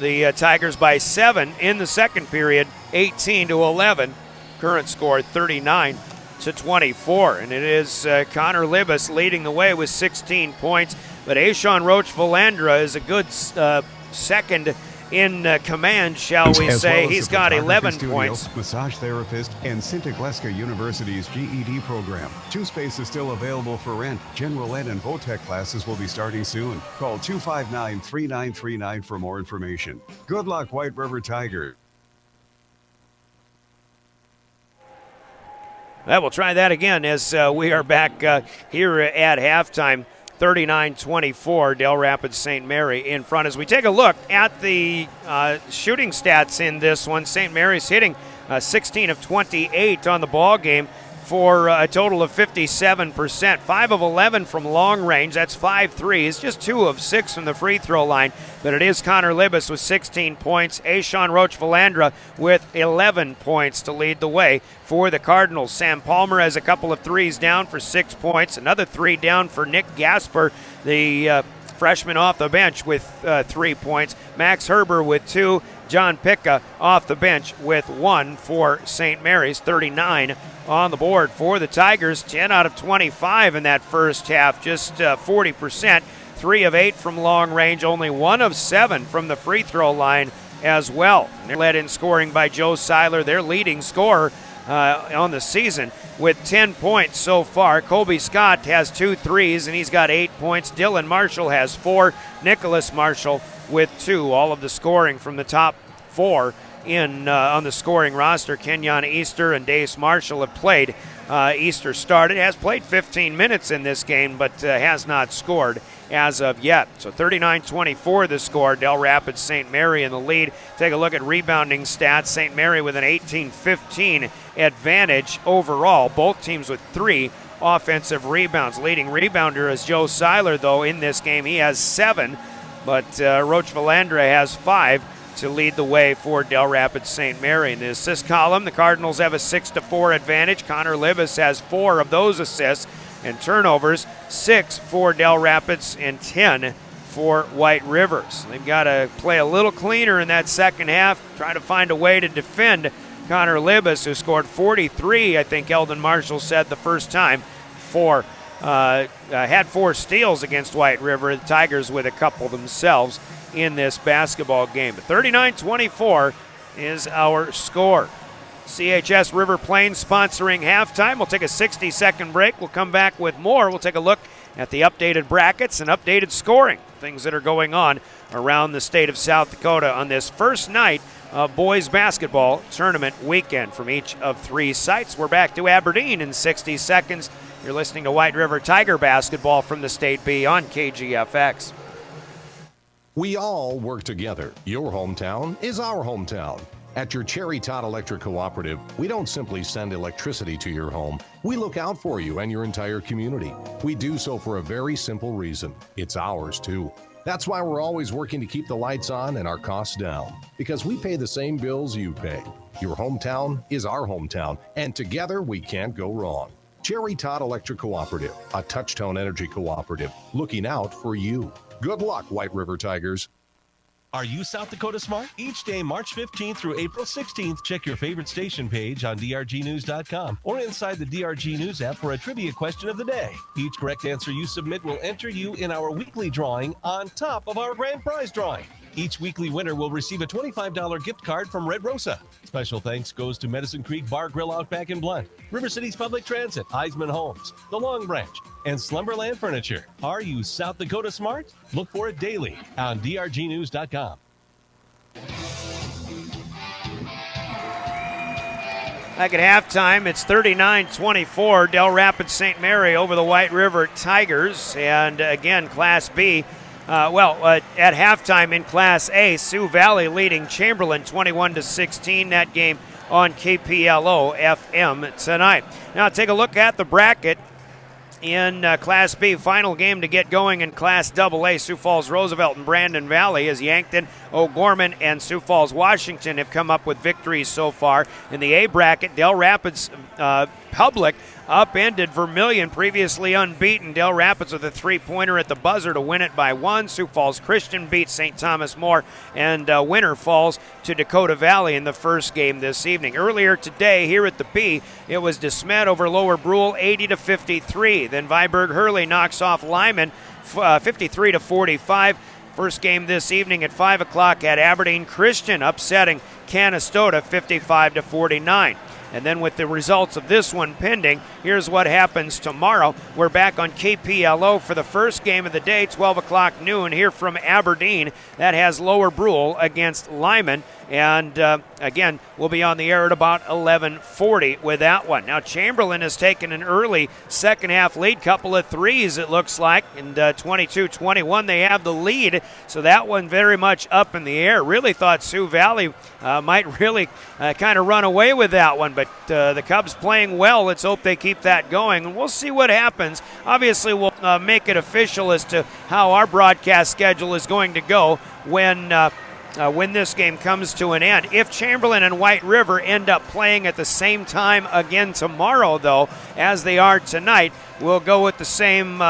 the Tigers by 7 in the second period, 18-11. Current score 39-24. And it is Connor Libas leading the way with 16 points. But Ashawn Roach-Valandra is a good second in command, shall we say. He's got 11 points. Massage therapist, and Santa Gleska University's GED program. 2 spaces still available for rent. General Ed and VOTEC classes will be starting soon. Call 259-3939 for more information. Good luck, White River Tigers. We'll try that again as we are back here at halftime. 39-24, Dell Rapids St. Mary in front. As we take a look at the shooting stats in this one, St. Mary's hitting 16 of 28 on the ball game for a total of 57%. 5 of 11 from long range. That's 5 threes, just 2 of 6 from the free throw line. But it is Connor Libas with 16 points. Ashawn Roach-Valandra with 11 points to lead the way for the Cardinals. Sam Palmer has a couple of threes down for 6 points. Another 3 down for Nick Gasper, the freshman off the bench with 3 points. Max Herber with 2. John Picca off the bench with 1 for St. Mary's. 39 on the board for the Tigers. 10 out of 25 in that first half, just 40%. 3 of 8 from long range, only 1 of 7 from the free throw line as well. They're led in scoring by Joe Seiler, their leading scorer on the season with 10 points so far. Colby Scott has 2 threes and he's got 8 points. Dylan Marshall has 4. Nicholas Marshall with 2. All of the scoring from the top 4 on the scoring roster. Kenyon Easter and Dace Marshall have played. Easter has played 15 minutes in this game, but has not scored as of yet. So 39-24 the score. Dell Rapids St. Mary in the lead. Take a look at rebounding stats. St. Mary with an 18-15 advantage overall. Both teams with 3 offensive rebounds. Leading rebounder is Joe Seiler, though, in this game. He has 7, but Roach-Valandra has 5 to lead the way for Dell Rapids St. Mary. In the assist column, the Cardinals have a 6-4 advantage. Connor Libas has 4 of those assists, and turnovers 6 for Dell Rapids and 10 for White Rivers. They've got to play a little cleaner in that second half, try to find a way to defend Connor Libas, who scored 43, I think Eldon Marshall said the first time, had 4 steals against White River. The Tigers with a couple themselves in this basketball game. But 39-24 is our score. CHS River Plains sponsoring halftime. We'll take a 60-second break. We'll come back with more. We'll take a look at the updated brackets and updated scoring, things that are going on around the state of South Dakota on this first night of boys basketball tournament weekend from each of 3 sites. We're back to Aberdeen in 60 seconds. You're listening to White River Tiger basketball from the State B on KGFX. We all work together. Your hometown is our hometown. At your Cherry Tot Electric Cooperative, we don't simply send electricity to your home. We look out for you and your entire community. We do so for a very simple reason. It's ours, too. That's why we're always working to keep the lights on and our costs down, because we pay the same bills you pay. Your hometown is our hometown, and together we can't go wrong. Cherry Tot Electric Cooperative, a touch-tone energy cooperative, looking out for you. Good luck, White River Tigers. Are you South Dakota smart? Each day, March 15th through April 16th, check your favorite station page on drgnews.com or inside the DRG News app for a trivia question of the day. Each correct answer you submit will enter you in our weekly drawing on top of our grand prize drawing. Each weekly winner will receive a $25 gift card from Red Rosa. Special thanks goes to Medicine Creek Bar Grill Outback in Blunt, River Cities Public Transit, Eisman Homes, The Long Branch, and Slumberland Furniture. Are you South Dakota smart? Look for it daily on drgnews.com. Back at halftime, it's 39-24. Dell Rapids St. Mary over the White River Tigers. And again, Class B. At halftime in Class A, Sioux Valley leading Chamberlain 21-16. That game on KPLO FM tonight. Now take a look at the bracket in Class B. Final game to get going in Class AA. Sioux Falls Roosevelt and Brandon Valley as Yankton, O'Gorman, and Sioux Falls Washington have come up with victories so far. In the A bracket, Dell Rapids Public upended Vermilion, previously unbeaten. Dell Rapids with a three-pointer at the buzzer to win it by 1. Sioux Falls Christian beat St. Thomas More, and winner falls to Dakota Valley in the first game this evening. Earlier today, here at the B, it was DeSmet over Lower Brule 80-53. Then Viborg Hurley knocks off Lyman 53-45. First game this evening at 5 o'clock at Aberdeen Christian, upsetting Canastota 55-49. And then with the results of this one pending, here's what happens tomorrow. We're back on KPLO for the first game of the day, 12 o'clock noon, here from Aberdeen. That has Lower Brule against Lyman. And again, we'll be on the air at about 11:40 with that one. Now, Chamberlain has taken an early second half lead, couple of threes it looks like, and 22-21 they have the lead. So that one very much up in the air. Really thought Sioux Valley might really kind of run away with that one, but the Cubs playing well. Let's hope they keep that going, and we'll see what happens. Obviously, we'll make it official as to how our broadcast schedule is going to go when this game comes to an end. If Chamberlain and White River end up playing at the same time again tomorrow, though, as they are tonight, we'll go with the same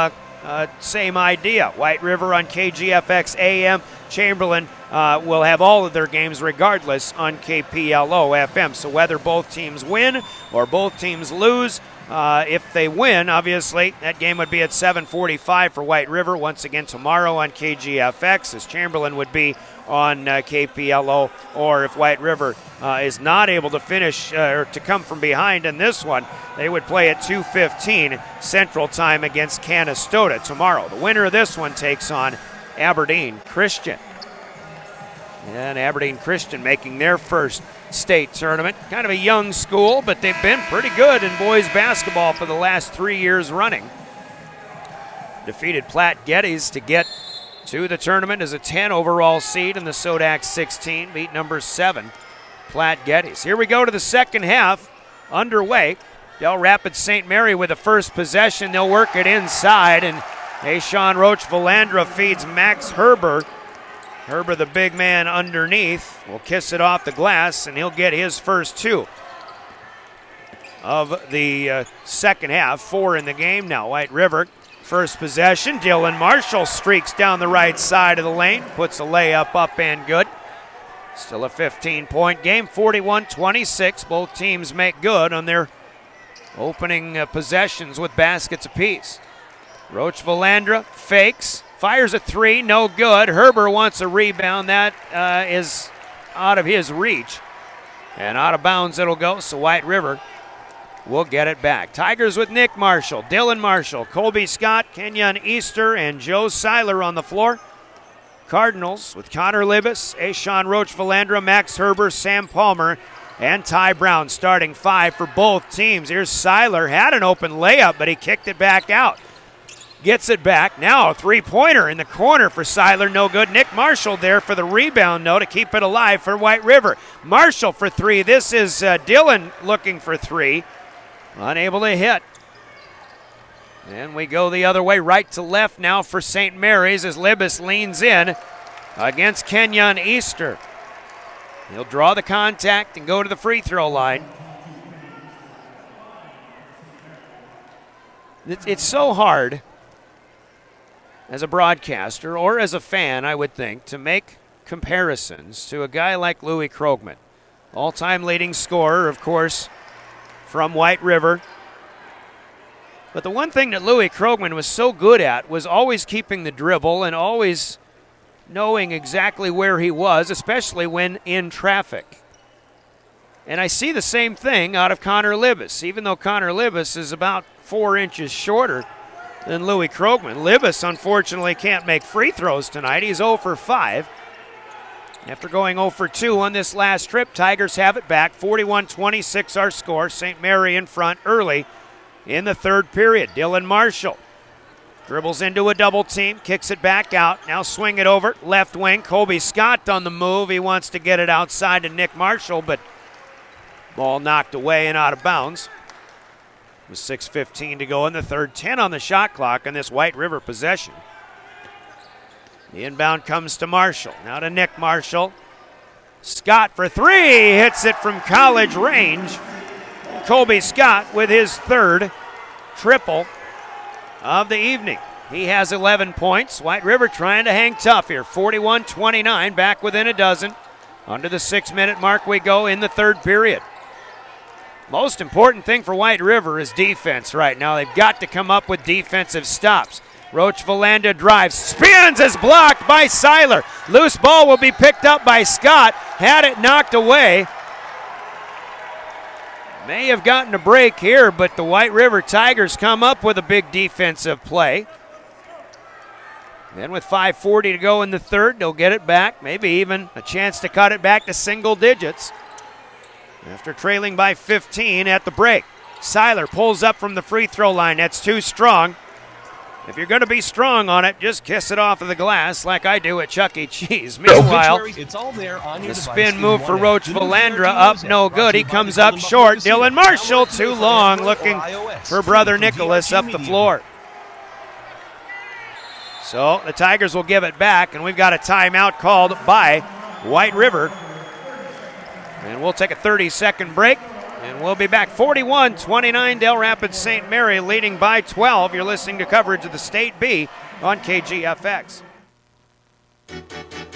idea. White River on KGFX AM. Chamberlain will have all of their games regardless on KPLO FM. So whether both teams win or both teams lose, if they win, obviously, that game would be at 7:45 for White River. Once again tomorrow on KGFX, as Chamberlain would be on KPLO. Or if White River is not able to finish or to come from behind in this one, they would play at 2:15 Central Time against Canastota tomorrow. The winner of this one takes on Aberdeen Christian. And Aberdeen Christian making their first state tournament. Kind of a young school, but they've been pretty good in boys basketball for the last 3 years running. Defeated Platte Geddes to get to the tournament as a 10 overall seed in the Sodax 16, beat number 7, Platte Geddes. Here we go to the second half underway. Dell Rapids St. Mary with the first possession. They'll work it inside, and Ashawn Roach-Valandra feeds Max Herber. Herber, the big man underneath, will kiss it off the glass, and he'll get his first 2 of the second half. 4 in the game now. White River, first possession. Dylan Marshall streaks down the right side of the lane, puts a layup up and good. Still a 15-point game, 41-26. Both teams make good on their opening possessions with baskets apiece. Roach-Valandra fakes. Fires a 3, no good. Herber wants a rebound. That is out of his reach. And out of bounds it'll go, so White River will get it back. Tigers with Nick Marshall, Dylan Marshall, Colby Scott, Kenyon Easter, and Joe Seiler on the floor. Cardinals with Connor Libis, Ashawn Roach-Valandra, Max Herber, Sam Palmer, and Ty Brown starting 5 for both teams. Here's Seiler, had an open layup, but he kicked it back out. Gets it back. Now a three-pointer in the corner for Seiler, no good. Nick Marshall there for the rebound, though, to keep it alive for White River. Marshall for 3. This is Dylan looking for 3. Unable to hit. And we go the other way, right to left now for St. Mary's as Libis leans in against Kenyon Easter. He'll draw the contact and go to the free throw line. It's so hard as a broadcaster or as a fan, I would think, to make comparisons to a guy like Louis Krogman. All-time leading scorer, of course, from White River. But the one thing that Louis Krogman was so good at was always keeping the dribble and always knowing exactly where he was, especially when in traffic. And I see the same thing out of Connor Libis, even though Connor Libis is about 4 inches shorter than Louis Krogman. Libis, unfortunately, can't make free throws tonight. He's 0 for 5. After going 0 for 2 on this last trip, Tigers have it back. 41-26 our score. St. Mary in front early in the third period. Dylan Marshall dribbles into a double team, kicks it back out. Now swing it over, left wing. Colby Scott on the move. He wants to get it outside to Nick Marshall, but ball knocked away and out of bounds. With 6:15 to go in the third, 10 on the shot clock on this White River possession. The inbound comes to Marshall. Now to Nick Marshall. Scott for 3, hits it from college range. Colby Scott with his third triple of the evening. He has 11 points. White River trying to hang tough here. 41-29, back within a dozen. Under the 6-minute mark we go in the third period. Most important thing for White River is defense right now. They've got to come up with defensive stops. Roach-Valandra drives, spins, is blocked by Seiler. Loose ball will be picked up by Scott. Had it knocked away. May have gotten a break here, but the White River Tigers come up with a big defensive play. Then with 5:40 to go in the third, they'll get it back. Maybe even a chance to cut it back to single digits after trailing by 15 at the break. Seiler pulls up from the free throw line. That's too strong. If you're going to be strong on it, just kiss it off of the glass like I do at Chuck E. Cheese. Meanwhile, it's all there on your the device spin in move for one app. Roach-Valandra up, no good. He comes up short. Dylan Marshall too long, looking for brother Nicholas up the floor. So the Tigers will give it back, and we've got a timeout called by White River. And we'll take a 30-second break, and we'll be back. 41-29, Del Rapids St. Mary leading by 12. You're listening to coverage of the State B on KGFX.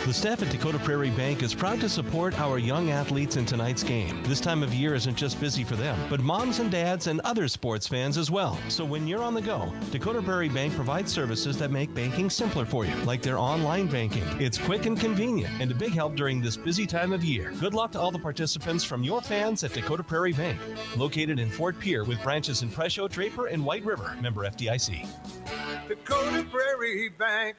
The staff at Dakota Prairie Bank is proud to support our young athletes in tonight's game. This time of year isn't just busy for them, but moms and dads and other sports fans as well. So when you're on the go, Dakota Prairie Bank provides services that make banking simpler for you, like their online banking. It's quick and convenient and a big help during this busy time of year. Good luck to all the participants from your fans at Dakota Prairie Bank, located in Fort Pierre with branches in Presho, Draper, and White River. Member FDIC. Dakota Prairie Bank.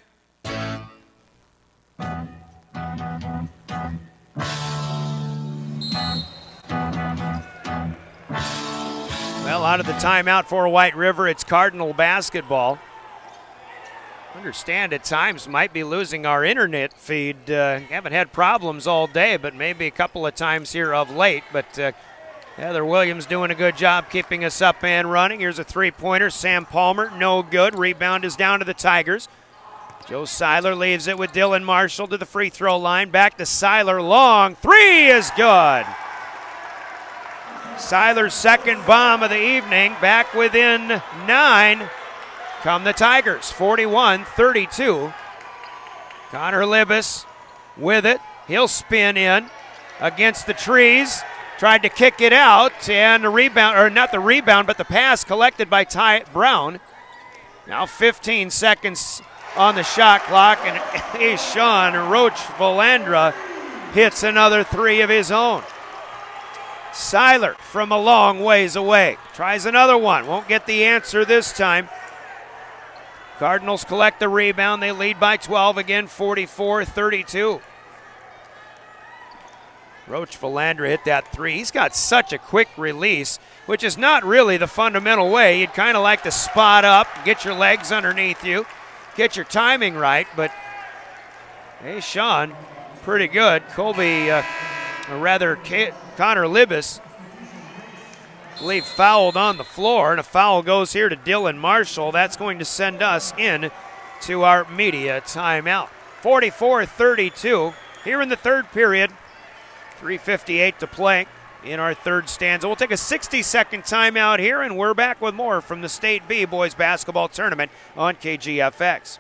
Well, out of the timeout for White River, it's Cardinal basketball. Understand at times might be losing our internet feed. Haven't had problems all day, but maybe a couple of times here of late. But Heather Williams doing a good job keeping us up and running. Here's a three-pointer. Sam Palmer, no good. Rebound is down to the Tigers. Joe Seiler leaves it with Dylan Marshall to the free throw line. Back to Seiler, long. 3 is good. Seiler's second bomb of the evening. Back within 9 come the Tigers, 41-32. Connor Libis with it. He'll spin in against the trees. Tried to kick it out, and the rebound, or not the rebound, but the pass collected by Ty Brown. Now 15 seconds on the shot clock, and Ashawn Roach-Valandra hits another 3 of his own. Seiler from a long ways away. Tries another one. Won't get the answer this time. Cardinals collect the rebound. They lead by 12 again, 44-32. Roach Valandra hit that three. He's got such a quick release, which is not really the fundamental way. You'd kind of like to spot up, get your legs underneath you, get your timing right, but hey, Sean, pretty good. Connor Libas, I believe, fouled on the floor, and a foul goes here to Dylan Marshall. That's going to send us in to our media timeout. 44-32 here in the third period. 3:58 to play in our third stanza. We'll take a 60-second timeout here, and we're back with more from the State B Boys Basketball Tournament on KGFX.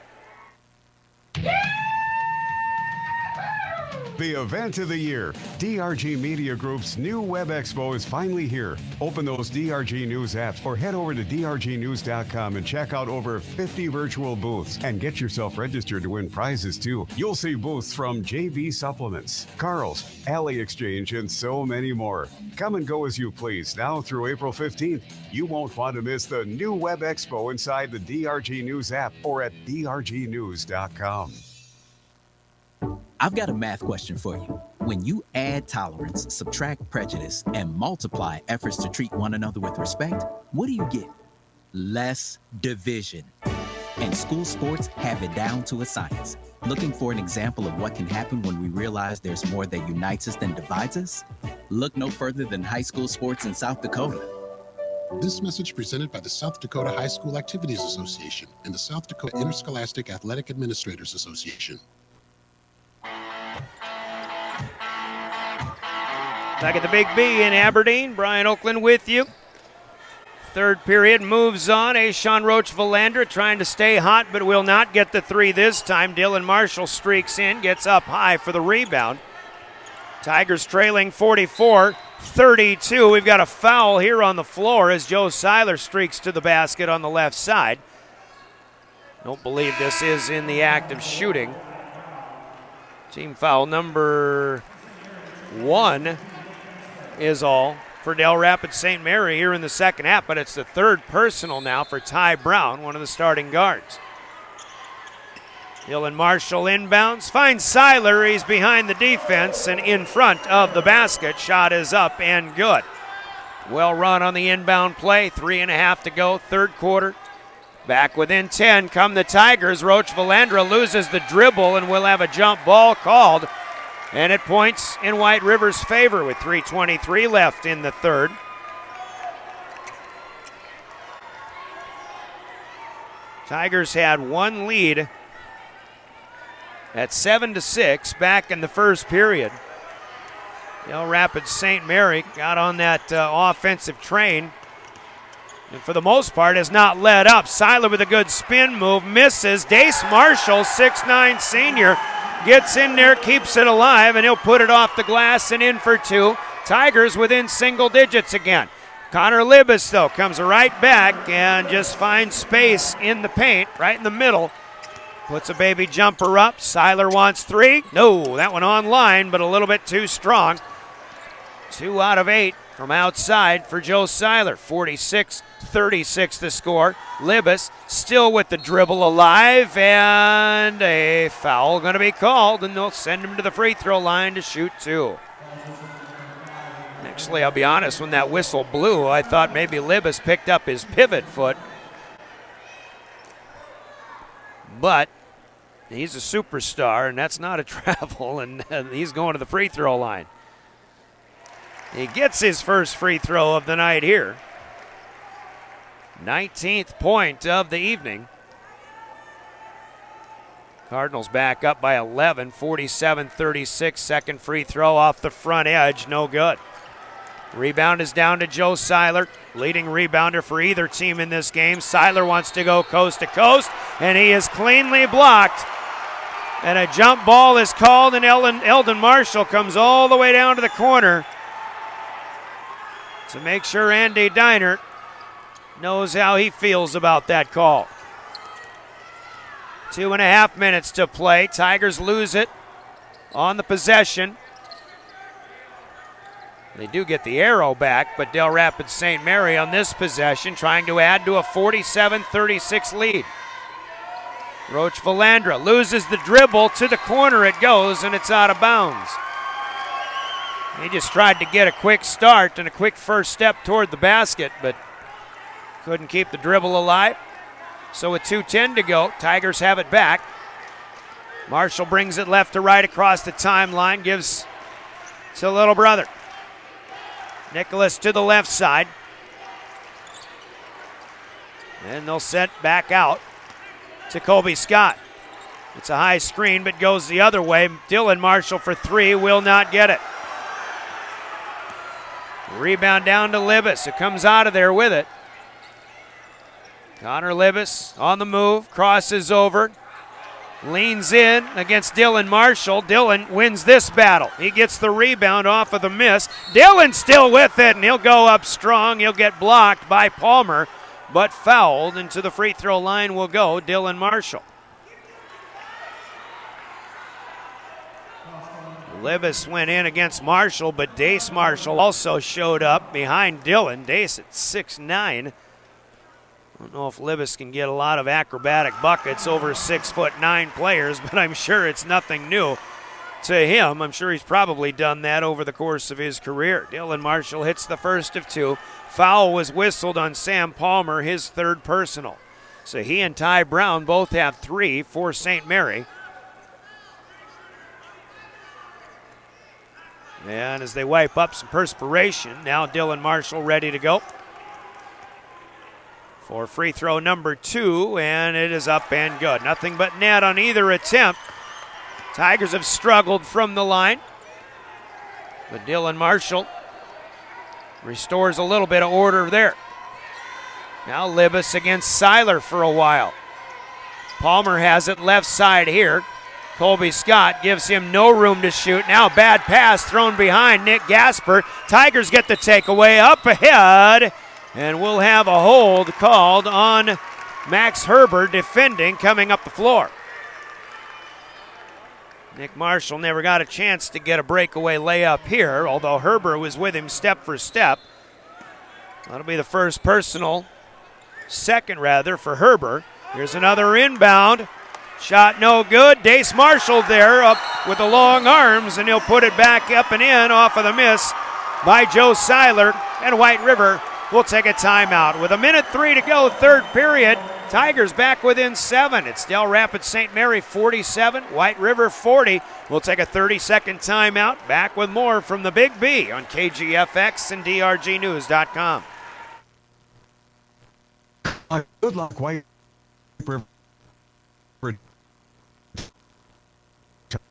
The event of the year. DRG Media Group's new Web Expo is finally here. Open those DRG News apps or head over to drgnews.com and check out over 50 virtual booths and get yourself registered to win prizes too. You'll see booths from JV Supplements, Carl's, Alley Exchange, and so many more. Come and go as you please now through April 15th. You won't want to miss the new Web Expo inside the DRG News app or at drgnews.com. I've got a math question for you. When you add tolerance, subtract prejudice, and multiply efforts to treat one another with respect, what do you get? Less division. And school sports have it down to a science. Looking for an example of what can happen when we realize there's more that unites us than divides us? Look no further than high school sports in South Dakota. This message presented by the South Dakota High School Activities Association and the South Dakota Interscholastic Athletic Administrators Association. Back at the Big B in Aberdeen, Brian Oakland with you. Third period moves on. Ashawn Roach Valandra trying to stay hot, but will not get the three this time. Dylan Marshall streaks in, gets up high for the rebound. Tigers trailing 44-32. We've got a foul here on the floor as Joe Seiler streaks to the basket on the left side. Don't believe this is in the act of shooting. Team foul number 1 is all for Dell Rapids St. Mary here in the second half, but it's the third personal now for Ty Brown, one of the starting guards. Dylan Marshall inbounds, finds Seiler. He's behind the defense and in front of the basket. Shot is up and good. Well run on the inbound play. 3.5 to go, third quarter. Back within 10 come the Tigers. Roach Valandra loses the dribble and will have a jump ball called. And it points in White River's favor with 3:23 left in the third. Tigers had one lead at 7-6 back in the first period. Dell Rapids St. Mary got on that offensive train and for the most part has not let up. Seiler with a good spin move, misses. Dace Marshall, 6'9" senior, gets in there, keeps it alive, and he'll put it off the glass and in for two. Tigers within single digits again. Connor Libas, though, comes right back and just finds space in the paint, right in the middle. Puts a baby jumper up. Seiler wants three. No, that one online, but a little bit too strong. 2 out of 8 from outside for Joe Seiler. 46-36 the score. Libas still with the dribble alive, and a foul going to be called, and they'll send him to the free throw line to shoot 2. Actually, I'll be honest, when that whistle blew, I thought maybe Libas picked up his pivot foot. But he's a superstar, and that's not a travel, and he's going to the free throw line. He gets his first free throw of the night here. 19th point of the evening. Cardinals back up by 11, 47-36. Second free throw off the front edge, no good. Rebound is down to Joe Seiler, leading rebounder for either team in this game. Seiler wants to go coast to coast, and he is cleanly blocked. And a jump ball is called, and Eldon Marshall comes all the way down to the corner to make sure Andy Deinert knows how he feels about that call. 2.5 minutes to play. Tigers lose it on the possession. They do get the arrow back, but Dell Rapids St. Mary on this possession trying to add to a 47-36 lead. Roach Valandra loses the dribble. To the corner it goes, and it's out of bounds. He just tried to get a quick start and a quick first step toward the basket, but couldn't keep the dribble alive. So with 2:10 to go, Tigers have it back. Marshall brings it left to right across the timeline, gives to little brother. Nicholas to the left side. And they'll set back out to Colby Scott. It's a high screen, but goes the other way. Dylan Marshall for three, will not get it. Rebound down to Libas, who comes out of there with it. Connor Libas on the move, crosses over, leans in against Dylan Marshall. Dylan wins this battle. He gets the rebound off of the miss. Dylan still with it, and he'll go up strong. He'll get blocked by Palmer, but fouled, and to the free throw line will go Dylan Marshall. Libas went in against Marshall, but Dace Marshall also showed up behind Dylan. Dace at 6'9". I don't know if Libas can get a lot of acrobatic buckets over 6'9" players, but I'm sure it's nothing new to him. I'm sure he's probably done that over the course of his career. Dylan Marshall hits the first of two. Foul was whistled on Sam Palmer, his third personal. So he and Ty Brown both have three for St. Mary. And as they wipe up some perspiration, now Dylan Marshall ready to go for free throw number two, and it is up and good. Nothing but net on either attempt. Tigers have struggled from the line, but Dylan Marshall restores a little bit of order there. Now Libas against Seiler for a while. Palmer has it left side here. Colby Scott gives him no room to shoot. Now bad pass thrown behind Nick Gasper. Tigers get the takeaway up ahead, and we'll have a hold called on Max Herber defending coming up the floor. Nick Marshall never got a chance to get a breakaway layup here, although Herber was with him step for step. That'll be the first personal, second rather, for Herber. Here's another inbound. Shot no good. Dace Marshall there up with the long arms, and he'll put it back up and in off of the miss by Joe Seiler, and White River will take a timeout. With 1:03 to go, third period, Tigers back within 7. It's Dell Rapids St. Mary 47, White River 40. We'll take a 30-second timeout. Back with more from the Big B on KGFX and DRGnews.com. Good luck, White River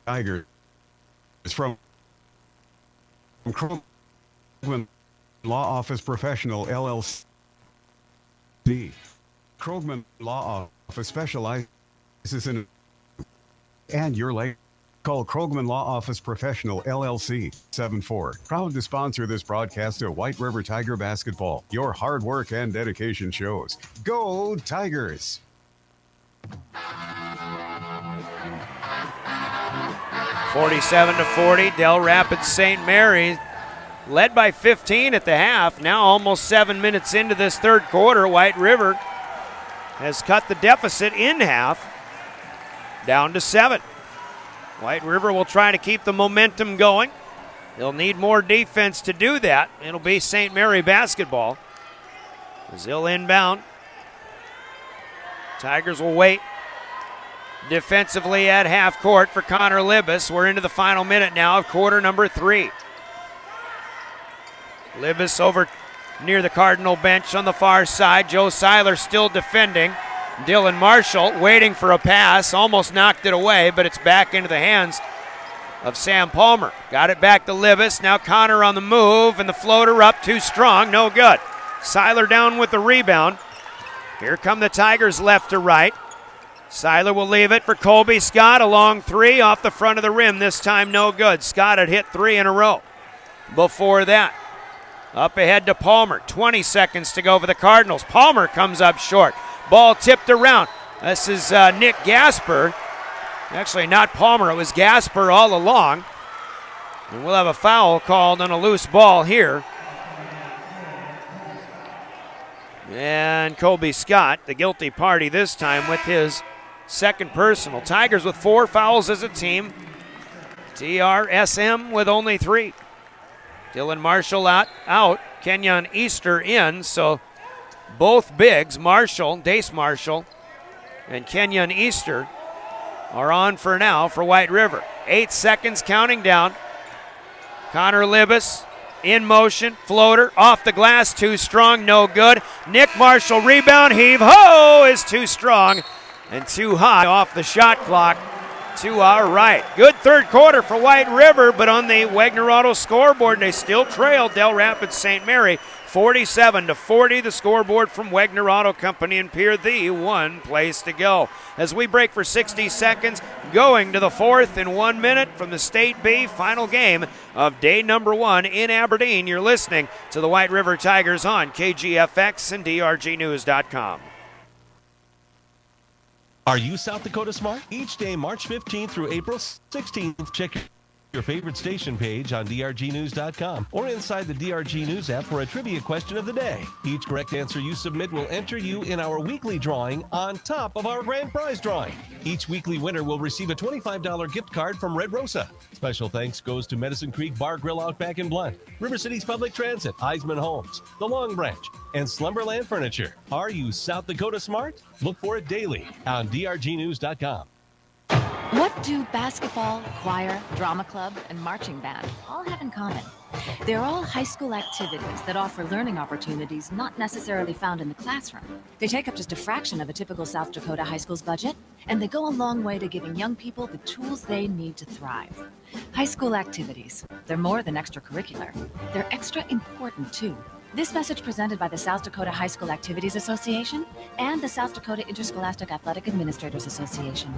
Tigers. It's from Krogman Law Office Professional LLC. Krogman Law Office specializes in and your late. Call Krogman Law Office Professional LLC 74. Proud to sponsor this broadcast of White River Tiger basketball. Your hard work and dedication shows. Go Tigers! 47-40, Dell Rapids St. Mary led by 15 at the half. Now almost 7 minutes into this third quarter, White River has cut the deficit in half down to 7. White River will try to keep the momentum going. They'll need more defense to do that. It'll be St. Mary basketball as they'll inbound. Tigers will wait defensively at half court for Connor Libas. We're into the final minute now of quarter number 3. Libas over near the Cardinal bench on the far side. Joe Seiler still defending. Dylan Marshall waiting for a pass, almost knocked it away, but it's back into the hands of Sam Palmer. Got it back to Libas. Now Connor on the move, and the floater up too strong, no good. Seiler down with the rebound. Here come the Tigers left to right. Seiler will leave it for Colby Scott. A long three off the front of the rim, this time no good. Scott had hit 3 in a row before that. Up ahead to Palmer. 20 seconds to go for the Cardinals. Palmer comes up short. Ball tipped around. This is Nick Gasper. Actually, not Palmer. It was Gasper all along. And we'll have a foul called on a loose ball here. And Colby Scott, the guilty party this time with his second personal. Tigers with 4 fouls as a team. TRSM with only 3. Dylan Marshall out. Kenyon Easter in. So both bigs, Dace Marshall, and Kenyon Easter are on for now for White River. 8 seconds counting down. Connor Libas in motion, floater, off the glass, too strong, no good. Nick Marshall rebound, heave-ho is too strong and too high off the shot clock to our right. Good third quarter for White River, but on the Wagner scoreboard, they still trail Dell Rapids St. Mary 47-40. The scoreboard from Wagner Auto Company in Pier, the one place to go. As we break for 60 seconds, going to the fourth in 1 minute from the State B final game of day number 1 in Aberdeen. You're listening to the White River Tigers on KGFX and DRGnews.com. Are you South Dakota Smart? Each day, March 15th through April 16th, check your favorite station page on DRGnews.com or inside the DRG News app for a trivia question of the day. Each correct answer you submit will enter you in our weekly drawing on top of our grand prize drawing. Each weekly winner will receive a $25 gift card from Red Rosa. Special thanks goes to Medicine Creek Bar Grill Outback in Blunt, River Cities Public Transit, Eisman Homes, The Long Branch, and Slumberland Furniture. Are you South Dakota Smart? Look for it daily on DRGnews.com. What do basketball, choir, drama club, and marching band all have in common? They're all high school activities that offer learning opportunities not necessarily found in the classroom. They take up just a fraction of a typical South Dakota high school's budget, and they go a long way to giving young people the tools they need to thrive. High school activities, they're more than extracurricular. They're extra important, too. This message presented by the South Dakota High School Activities Association and the South Dakota Interscholastic Athletic Administrators Association.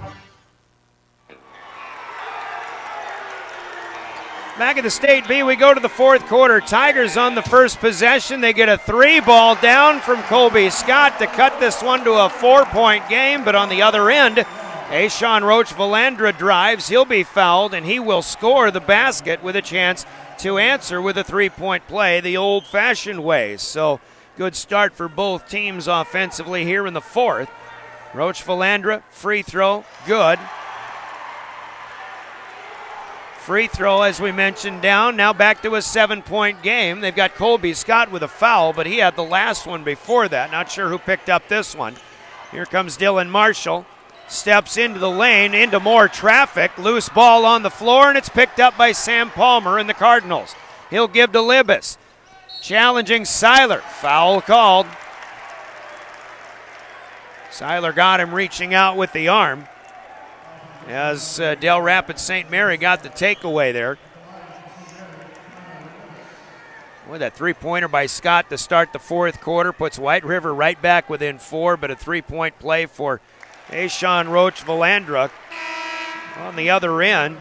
Back at the State B, we go to the fourth quarter. Tigers on the first possession. They get a 3-ball down from Colby Scott to cut this one to a 4-point game. But on the other end, Ashawn Roach-Valandra drives. He'll be fouled, and he will score the basket with a chance to answer with a 3-point play the old-fashioned way. So good start for both teams offensively here in the fourth. Roach-Valandra, free throw, good. Free throw, as we mentioned, down. Now back to a 7-point game. They've got Colby Scott with a foul, but he had the last one before that. Not sure who picked up this one. Here comes Dylan Marshall. Steps into the lane, into more traffic. Loose ball on the floor, and it's picked up by Sam Palmer and the Cardinals. He'll give to Libas. Challenging Seiler. Foul called. Seiler got him reaching out with the arm, as Dell Rapids St. Mary got the takeaway there. Boy, that three-pointer by Scott to start the fourth quarter puts White River right back within 4, but a 3-point play for Ashawn Roach-Valandra on the other end.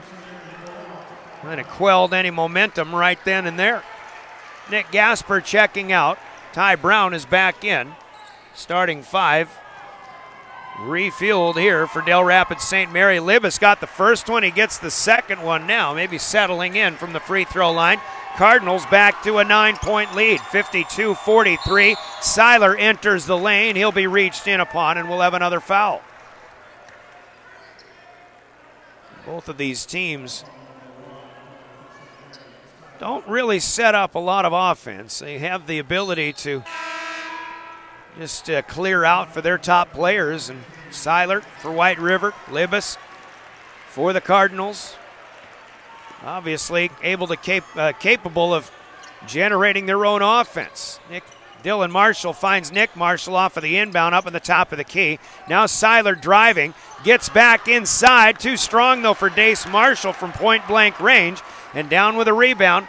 Kind of quelled any momentum right then and there. Nick Gasper checking out. Ty Brown is back in. Starting 5. Refueled here for Dell Rapids St. Mary. Libas got the first one. He gets the second one now, maybe settling in from the free throw line. Cardinals back to a 9-point lead, 52-43. Seiler enters the lane. He'll be reached in upon, and we'll have another foul. Both of these teams don't really set up a lot of offense. They have the ability to just clear out for their top players. And Seiler for White River, Libas for the Cardinals. Obviously able to capable of generating their own offense. Dylan Marshall finds Nick Marshall off of the inbound up in the top of the key. Now Seiler driving, gets back inside. Too strong though for Dace Marshall from point blank range, and down with a rebound.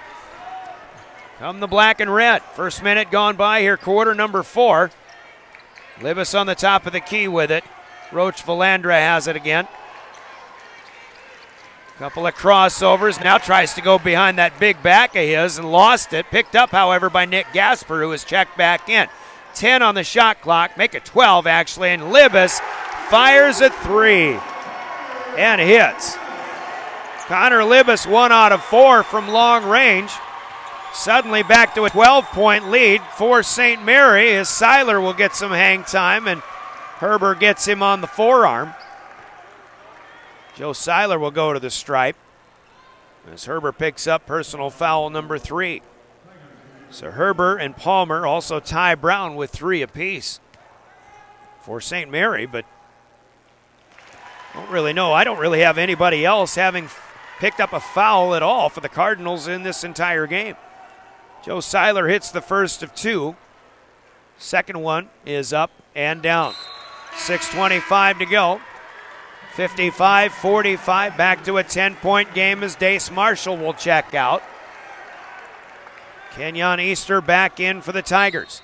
Come the black and red. First minute gone by here, quarter number 4. Libas on the top of the key with it. Roach-Valandra has it again. Couple of crossovers. Now tries to go behind that big back of his and lost it. Picked up, however, by Nick Gasper, who was checked back in. 10 on the shot clock. Make it 12, actually. And Libas fires a 3 and hits. Connor Libas 1 out of 4 from long range. Suddenly back to a 12-point lead for St. Mary as Seiler will get some hang time and Herbert gets him on the forearm. Joe Seiler will go to the stripe as Herbert picks up personal foul number 3. So Herbert and Palmer, also Ty Brown with 3 apiece for St. Mary, but I don't really know. I don't really have anybody else having picked up a foul at all for the Cardinals in this entire game. Joe Seiler hits the first of 2. Second one is up and down. 6:25 to go. 55-45, back to a 10-point game as Dace Marshall will check out. Kenyon Easter back in for the Tigers.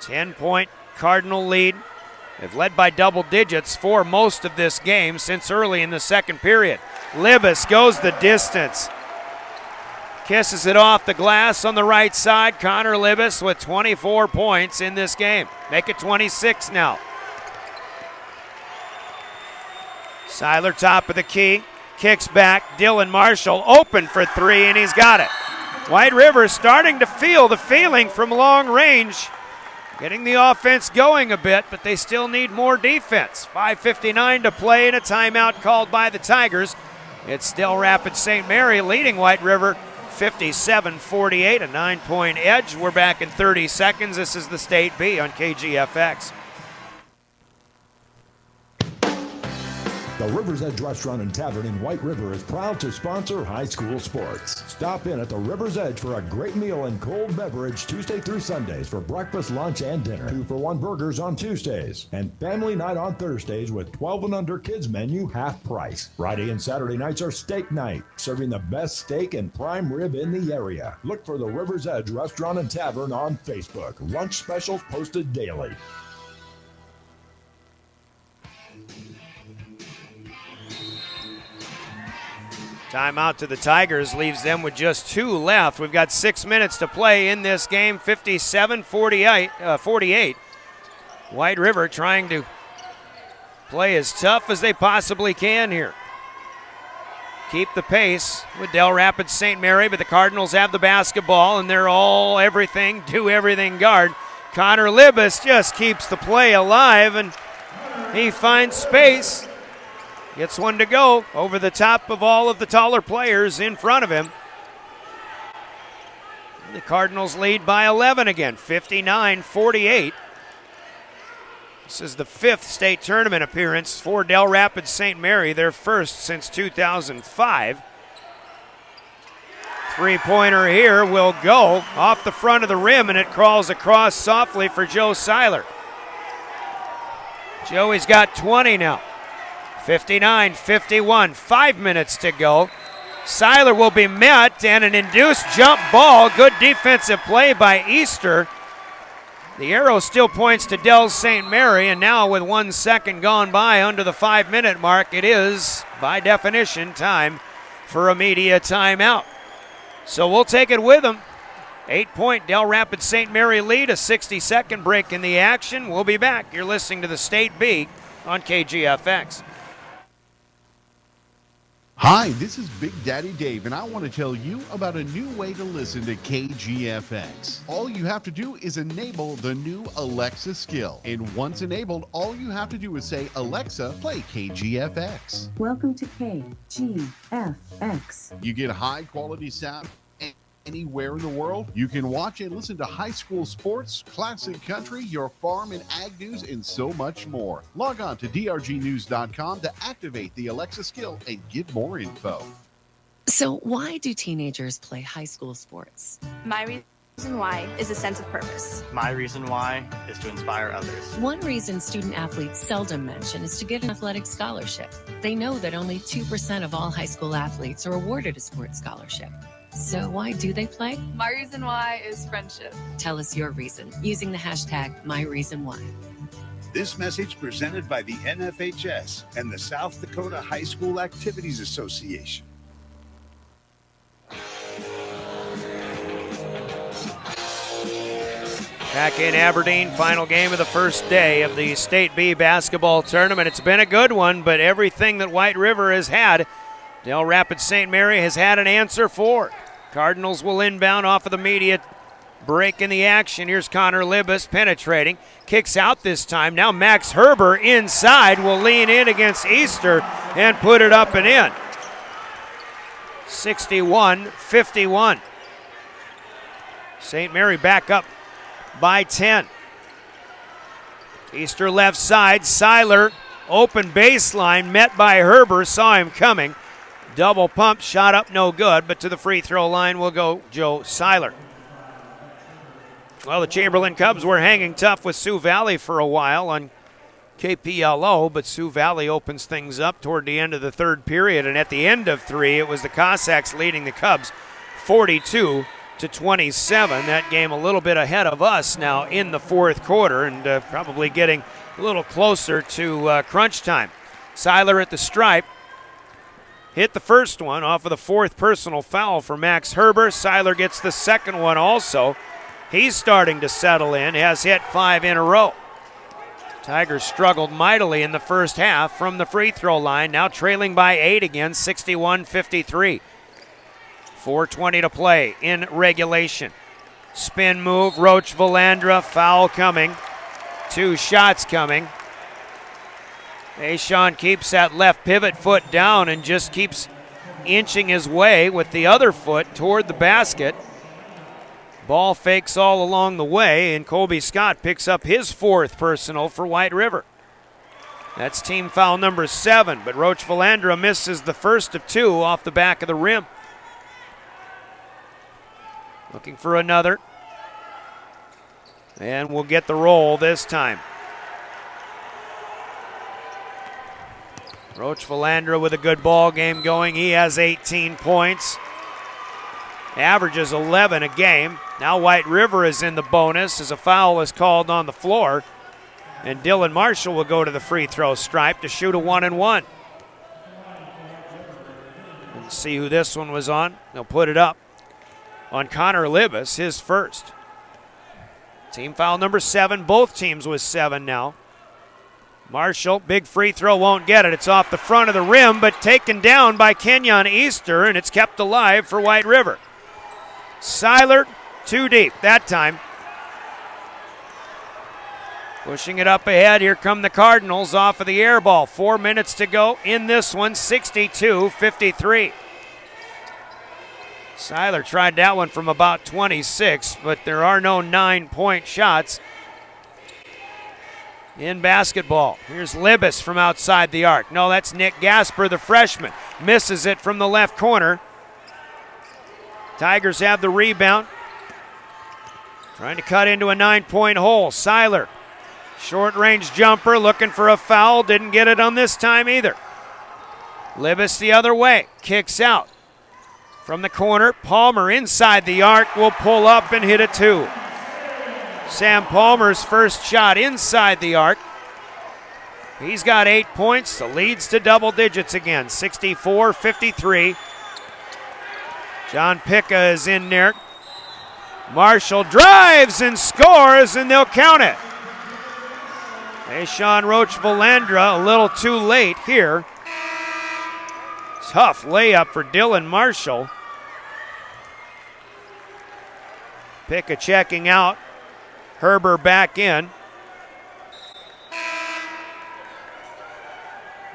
10-point Cardinal lead. They've led by double digits for most of this game since early in the second period. Libas goes the distance. Kisses it off the glass on the right side. Connor Libas with 24 points in this game. Make it 26 now. Seiler top of the key. Kicks back. Dylan Marshall open for 3, and he's got it. White River starting to feel the feeling from long range. Getting the offense going a bit, but they still need more defense. 5:59 to play and a timeout called by the Tigers. It's Dell Rapids St. Mary leading White River 57-48, a 9-point edge. We're back in 30 seconds. This is the State B on KGFX. The River's Edge Restaurant and Tavern in White River is proud to sponsor high school sports. Stop in at the River's Edge for a great meal and cold beverage Tuesday through Sundays for breakfast, lunch, and dinner. 2-for-1 burgers on Tuesdays. And family night on Thursdays with 12 and under kids menu half price. Friday and Saturday nights are steak night, serving the best steak and prime rib in the area. Look for the River's Edge Restaurant and Tavern on Facebook. Lunch specials posted daily. Timeout to the Tigers leaves them with just 2 left. We've got 6 minutes to play in this game, 57-48. White River trying to play as tough as they possibly can here. Keep the pace with Dell Rapids St. Mary, but the Cardinals have the basketball, and they're all everything, do everything guard. Connor Libas just keeps the play alive, and he finds space. Gets one to go over the top of all of the taller players in front of him. The Cardinals lead by 11 again, 59-48. This is the 5th state tournament appearance for Dell Rapids St. Mary, their first since 2005. Three-pointer here will go off the front of the rim, and it crawls across softly for Joe Seiler. Joey's got 20 now. 59-51, 5 minutes to go. Seiler will be met, and an induced jump ball. Good defensive play by Easter. The arrow still points to Dell St. Mary, and now with 1 second gone by under the 5-minute mark, it is, by definition, time for a media timeout. So we'll take it with them. 8-point Dell Rapids St. Mary lead, a 60-second break in the action. We'll be back. You're listening to the State B on KGFX. Hi, this is Big Daddy Dave, and I want to tell you about a new way to listen to KGFX. All you have to do is enable the new Alexa skill. And once enabled, all you have to do is say, Alexa, play KGFX. Welcome to KGFX. You get high-quality sound anywhere in the world. You can watch and listen to high school sports, classic country, your farm and ag news, and so much more. Log on to drgnews.com to activate the Alexa skill and get more info. So why do teenagers play high school sports? My reason why is a sense of purpose. My reason why is to inspire others. One reason student athletes seldom mention is to get an athletic scholarship. They know that only 2% of all high school athletes are awarded a sports scholarship. So why do they play? My reason why is friendship. Tell us your reason using the hashtag #MyReasonWhy. This message presented by the NFHS and the South Dakota High School Activities Association. Back in Aberdeen, final game of the first day of the State B basketball tournament. It's been a good one, but everything that White River has had Dell Rapid St. Mary has had an answer for. Cardinals will inbound off of the immediate break in the action. Here's Connor Libas penetrating. Kicks out this time. Now Max Herber inside will lean in against Easter and put it up and in. 61-51. St. Mary back up by 10. Easter left side. Seiler, open baseline, met by Herber, saw him coming. Double pump, shot up, no good, but to the free throw line will go Joe Seiler. Well, the Chamberlain Cubs were hanging tough with Sioux Valley for a while on KPLO, but Sioux Valley opens things up toward the end of the third period, and at the end of three, it was the Cossacks leading the Cubs 42-27. That game a little bit ahead of us now in the fourth quarter, and probably getting a little closer to crunch time. Seiler at the stripe. Hit the first one off of the fourth personal foul for Max Herber. Seiler gets the second one also. He's starting to settle in, has hit 5 in a row. Tigers struggled mightily in the first half from the free throw line, now trailing by 8 again, 61-53. 4:20 to play in regulation. Spin move, Roach Valandra, foul coming. 2 shots coming. Ashawn keeps that left pivot foot down and just keeps inching his way with the other foot toward the basket. Ball fakes all along the way, and Colby Scott picks up his 4th personal for White River. That's team foul number 7, but Roach Valandra misses the first of 2 off the back of the rim. Looking for another. And we'll get the roll this time. Roach Valandra with a good ball game going. He has 18 points. Averages 11 a game. Now White River is in the bonus as a foul is called on the floor. And Dylan Marshall will go to the free throw stripe to shoot a 1-and-1. And see who this one was on. They'll put it up on Connor Libas, his first. Team foul number 7. Both teams with 7 now. Marshall, big free throw, won't get it. It's off the front of the rim, but taken down by Kenyon Easter, and it's kept alive for White River. Seiler, too deep that time. Pushing it up ahead, here come the Cardinals off of the air ball. 4 minutes to go in this one, 62-53. Seiler tried that one from about 26, but there are no 9-point shots in basketball. Here's Libas from outside the arc. No, that's Nick Gasper, the freshman. Misses it from the left corner. Tigers have the rebound. Trying to cut into a 9-point hole. Seiler, short-range jumper, looking for a foul. Didn't get it on this time either. Libas the other way. Kicks out. From the corner, Palmer inside the arc will pull up and hit a 2. Sam Palmer's first shot inside the arc. He's got 8 points. The lead's to double digits again, 64-53. John Picca is in there. Marshall drives and scores, and they'll count it. Ashawn Roach Valandra a little too late here. Tough layup for Dylan Marshall. Picca checking out. Herber back in.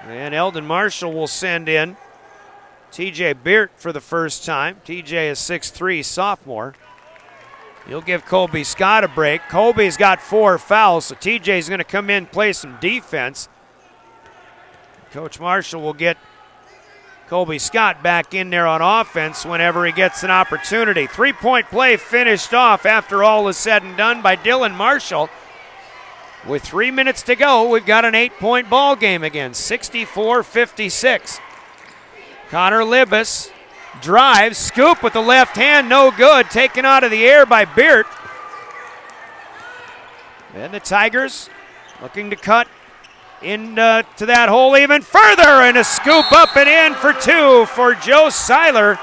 And Eldon Marshall will send in TJ Beert for the first time. TJ is 6'3", sophomore. He'll give Colby Scott a break. Colby's got 4 fouls, so TJ's going to come in, play some defense. Coach Marshall will get Colby Scott back in there on offense whenever he gets an opportunity. 3-point play finished off after all is said and done by Dylan Marshall. With 3 minutes to go, we've got an 8-point ball game again, 64-56. Connor Libas drives, scoop with the left hand, no good. Taken out of the air by Beert. And the Tigers looking to cut into that hole even further, and a scoop up and in for 2 for Joe Seiler.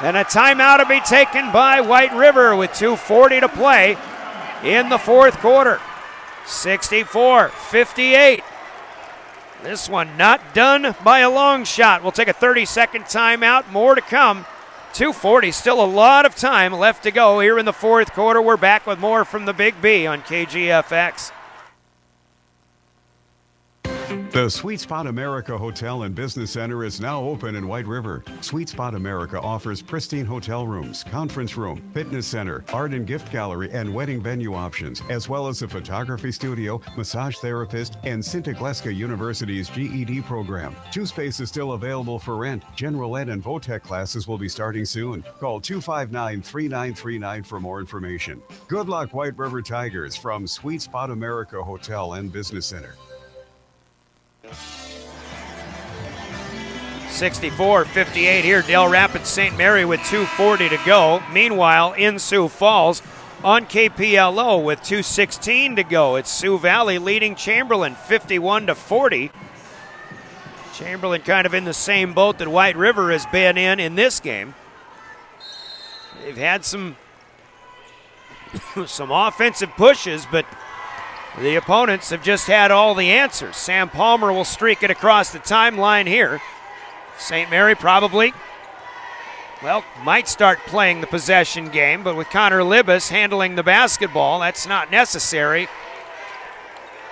And a timeout to be taken by White River with 2:40 to play in the fourth quarter. 64-58. This one not done by a long shot. We'll take a 30-second timeout. More to come. 2:40, still a lot of time left to go here in the fourth quarter. We're back with more from the Big B on KGFX. The Sweet Spot America Hotel and Business Center is now open in White River. Sweet Spot America offers pristine hotel rooms, conference room, fitness center, art and gift gallery, and wedding venue options, as well as a photography studio, massage therapist, and Sinta Gleska University's GED program. 2 spaces still available for rent. General Ed and VOTEC classes will be starting soon. Call 259-3939 for more information. Good luck, White River Tigers, from Sweet Spot America Hotel and Business Center. 64-58 here. Dell Rapids St. Mary with 2:40 to go. Meanwhile, in Sioux Falls on KPLO with 2:16 to go. It's Sioux Valley leading Chamberlain 51-40. Chamberlain kind of in the same boat that White River has been in this game. They've had some offensive pushes, but the opponents have just had all the answers. Sam Palmer will streak it across the timeline here. St. Mary probably, might start playing the possession game, but with Connor Libas handling the basketball, that's not necessary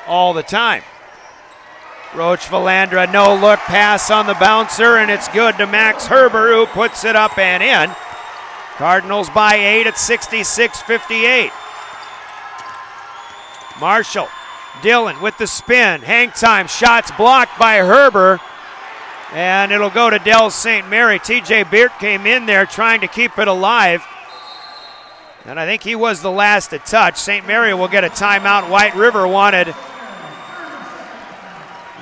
all the time. Roach Valandra, no-look pass on the bouncer, and it's good to Max Herber, who puts it up and in. Cardinals by 8 at 66-58. Marshall, Dillon with the spin, hang time, shots blocked by Herber, and it'll go to Dell St. Mary. TJ Beert came in there trying to keep it alive, and I think he was the last to touch. St. Mary will get a timeout. White River wanted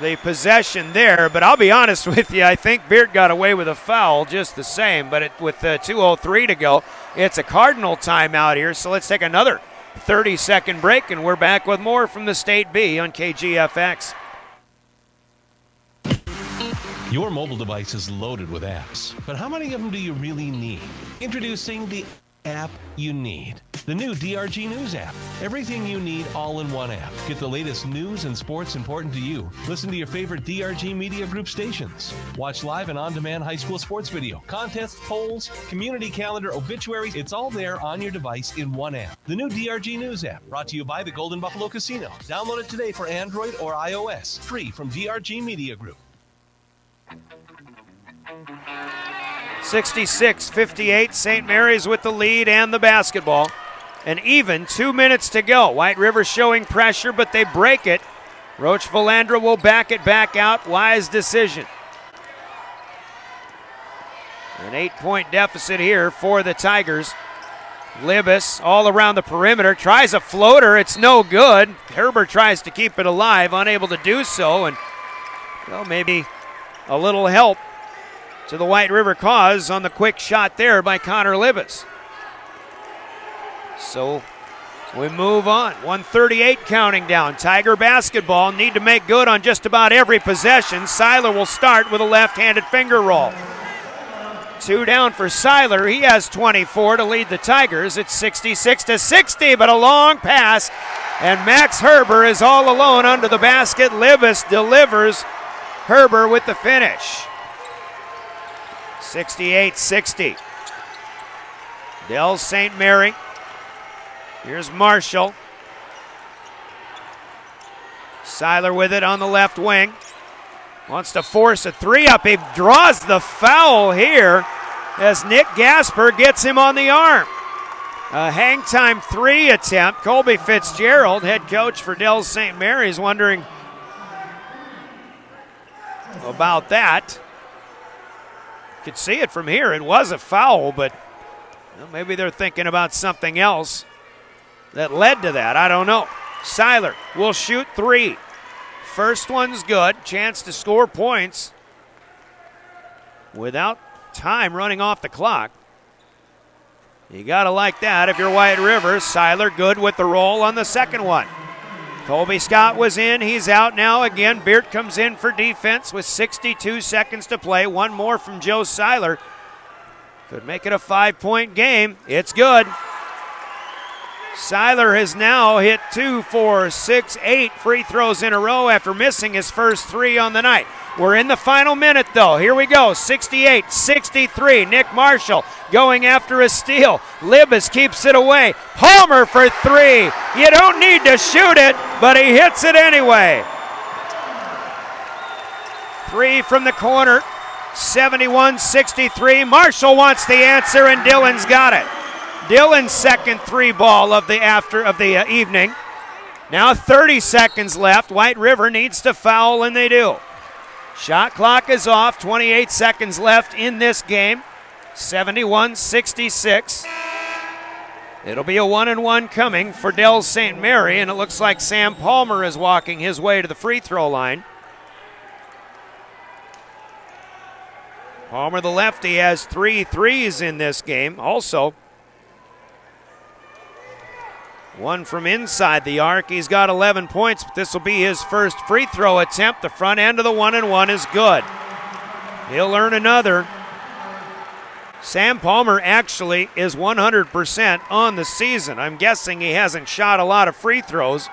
the possession there, but I'll be honest with you, I think Beert got away with a foul just the same, but with 2:03 to go, it's a Cardinal timeout here, so let's take another 30-second break, and we're back with more from the State B on KGFX. Your mobile device is loaded with apps, but how many of them do you really need? Introducing the app you need. The new DRG News app. Everything you need all in one app. Get the latest news and sports important to you. Listen to your favorite DRG Media Group stations. Watch live and on-demand high school sports video, contests, polls, community calendar, obituaries. It's all there on your device in one app. The new DRG News app, brought to you by the Golden Buffalo Casino. Download it today for Android or iOS. Free from DRG Media Group. 66-58, St. Mary's with the lead and the basketball. And even 2 minutes to go. White River showing pressure, but they break it. Roach Valandra will back it back out. Wise decision. An 8-point deficit here for the Tigers. Libas all around the perimeter, tries a floater. It's no good. Herbert tries to keep it alive, unable to do so. And, maybe a little help to the White River cause on the quick shot there by Connor Libas. So we move on. 1:38 counting down. Tiger basketball need to make good on just about every possession. Seiler will start with a left-handed finger roll. 2 down for Seiler. He has 24 to lead the Tigers. It's 66-60, but a long pass, and Max Herber is all alone under the basket. Libas delivers. Herber with the finish. 68-60. Dell St. Mary. Here's Marshall. Seiler with it on the left wing. Wants to force a 3-up. He draws the foul here as Nick Gasper gets him on the arm. A hang time 3 attempt. Colby Fitzgerald, head coach for Dell St. Mary, is wondering about that. Could see it from here. It was a foul, but maybe they're thinking about something else that led to that. I don't know. Seiler will shoot 3. First one's good. Chance to score points without time running off the clock. You got to like that if you're White River. Seiler good with the roll on the second one. Colby Scott was in. He's out now again. Beert comes in for defense with 62 seconds to play. One more from Joe Seiler. Could make it a 5-point game. It's good. Seiler has now hit 2, 4, 6, 8 free throws in a row after missing his first 3 on the night. We're in the final minute, though. Here we go, 68-63. Nick Marshall going after a steal. Libas keeps it away. Palmer for 3. You don't need to shoot it, but he hits it anyway. 3 from the corner, 71-63. Marshall wants the answer, and Dillon's got it. Dillon's second 3 ball of the evening. Now 30 seconds left. White River needs to foul, and they do. Shot clock is off. 28 seconds left in this game. 71-66. It'll be a 1-and-1 coming for Dell St. Mary, and it looks like Sam Palmer is walking his way to the free throw line. Palmer, the lefty, has 3 threes in this game. Also, 1 from inside the arc. He's got 11 points, but this will be his first free throw attempt. The front end of the 1-and-1 is good. He'll earn another. Sam Palmer actually is 100% on the season. I'm guessing he hasn't shot a lot of free throws.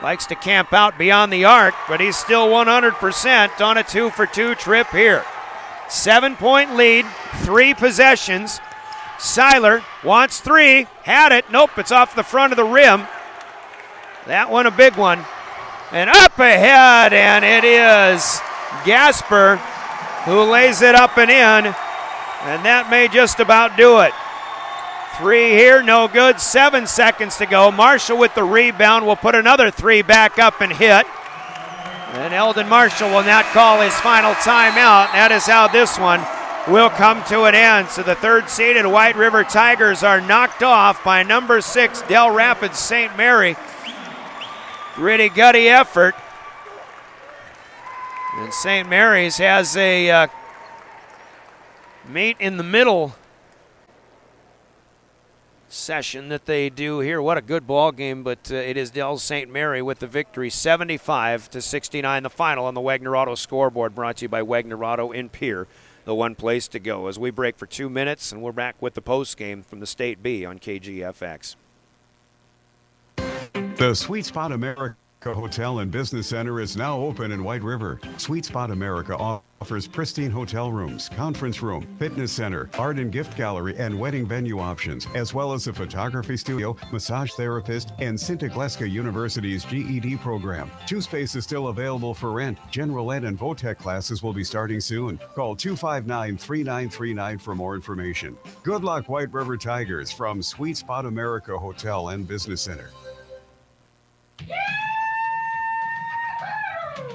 Likes to camp out beyond the arc, but he's still 100% on a 2-for-2 trip here. 7-point lead, 3 possessions. Seiler wants 3, had it, nope, it's off the front of the rim. That one a big one. And up ahead, and it is Gasper who lays it up and in, and that may just about do it. 3 here, no good, 7 seconds to go. Marshall with the rebound will put another 3 back up and hit. And Eldon Marshall will not call his final timeout. That is how this one will come to an end. So the third-seeded White River Tigers are knocked off by number 6 Dell Rapids St. Mary. Gritty, gutty effort. And St. Mary's has a meet in the middle session that they do here. What a good ball game, but it is Dell St. Mary with the victory, 75-69, the final on the Wagner Auto scoreboard, brought to you by Wagner Auto in Pierre. The one place to go as we break for 2 minutes, and we're back with the post game from the State B on KGFX. The Sweet Spot America Hotel and Business Center is now open in White River. Sweet Spot America offers pristine hotel rooms, conference room, fitness center, art and gift gallery, and wedding venue options, as well as a photography studio, massage therapist, and Sinta Gleska University's GED program. 2 spaces still available for rent. General Ed and VOTEC classes will be starting soon. Call 259-3939 for more information. Good luck, White River Tigers, from Sweet Spot America Hotel and Business Center.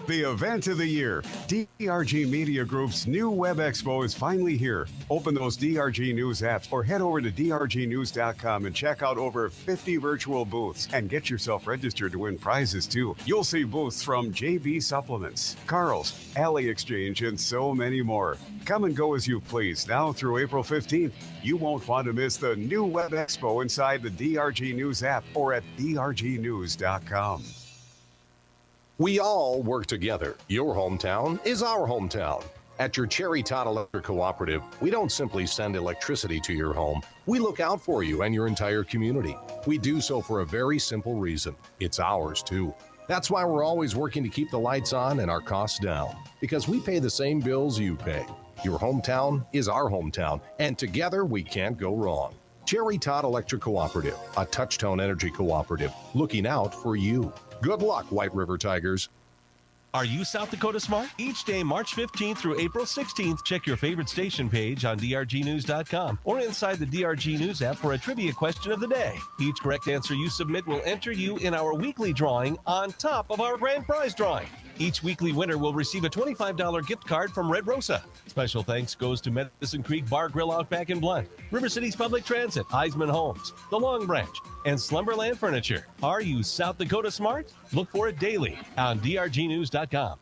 The event of the year, DRG Media Group's new Web Expo is finally here. Open those DRG News apps or head over to drgnews.com and check out over 50 virtual booths and get yourself registered to win prizes too. You'll see booths from JB Supplements, Carl's, Alley Exchange, and so many more. Come and go as you please now through April 15th. You won't want to miss the new Web Expo inside the DRG News app or at drgnews.com. We all work together. Your hometown is our hometown. At your Cherry Tot Electric Cooperative, we don't simply send electricity to your home. We look out for you and your entire community. We do so for a very simple reason. It's ours too. That's why we're always working to keep the lights on and our costs down, because we pay the same bills you pay. Your hometown is our hometown, and together we can't go wrong. Cherry Tot Electric Cooperative, a touch-tone energy cooperative, looking out for you. Good luck, White River Tigers. Are you South Dakota smart? Each day, March 15th through April 16th, check your favorite station page on drgnews.com or inside the DRG News app for a trivia question of the day. Each correct answer you submit will enter you in our weekly drawing on top of our grand prize drawing. Each weekly winner will receive a $25 gift card from Red Rosa. Special thanks goes to Medicine Creek Bar Grill Outback in Blunt, River Cities Public Transit, Heisman Homes, The Long Branch, and Slumberland Furniture. Are you South Dakota smart? Look for it daily on drgnews.com.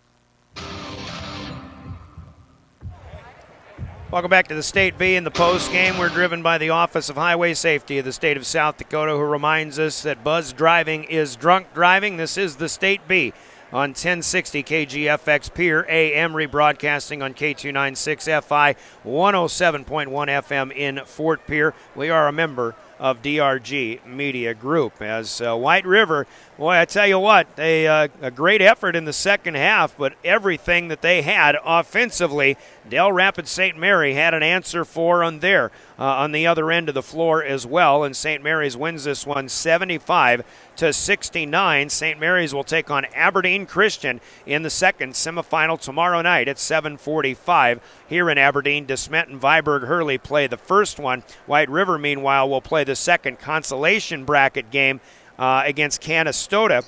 Welcome back to the State B in the post game. We're driven by the Office of Highway Safety of the state of South Dakota, who reminds us that buzz driving is drunk driving. This is the State B on 1060 KGFX Pierre AM, rebroadcasting on K296 FI 107.1 FM in Fort Pierre. We are a member of DRG Media Group. As White River, boy, I tell you what, a great effort in the second half, but everything that they had offensively, Dell Rapid St. Mary had an answer for on there on the other end of the floor as well, and St. Mary's wins this one 75-69. St. Mary's will take on Aberdeen Christian in the second semifinal tomorrow night at 7:45 here in Aberdeen. DeSmet and Viborg Hurley play the first one. White River, meanwhile, will play the second consolation bracket game against Canastota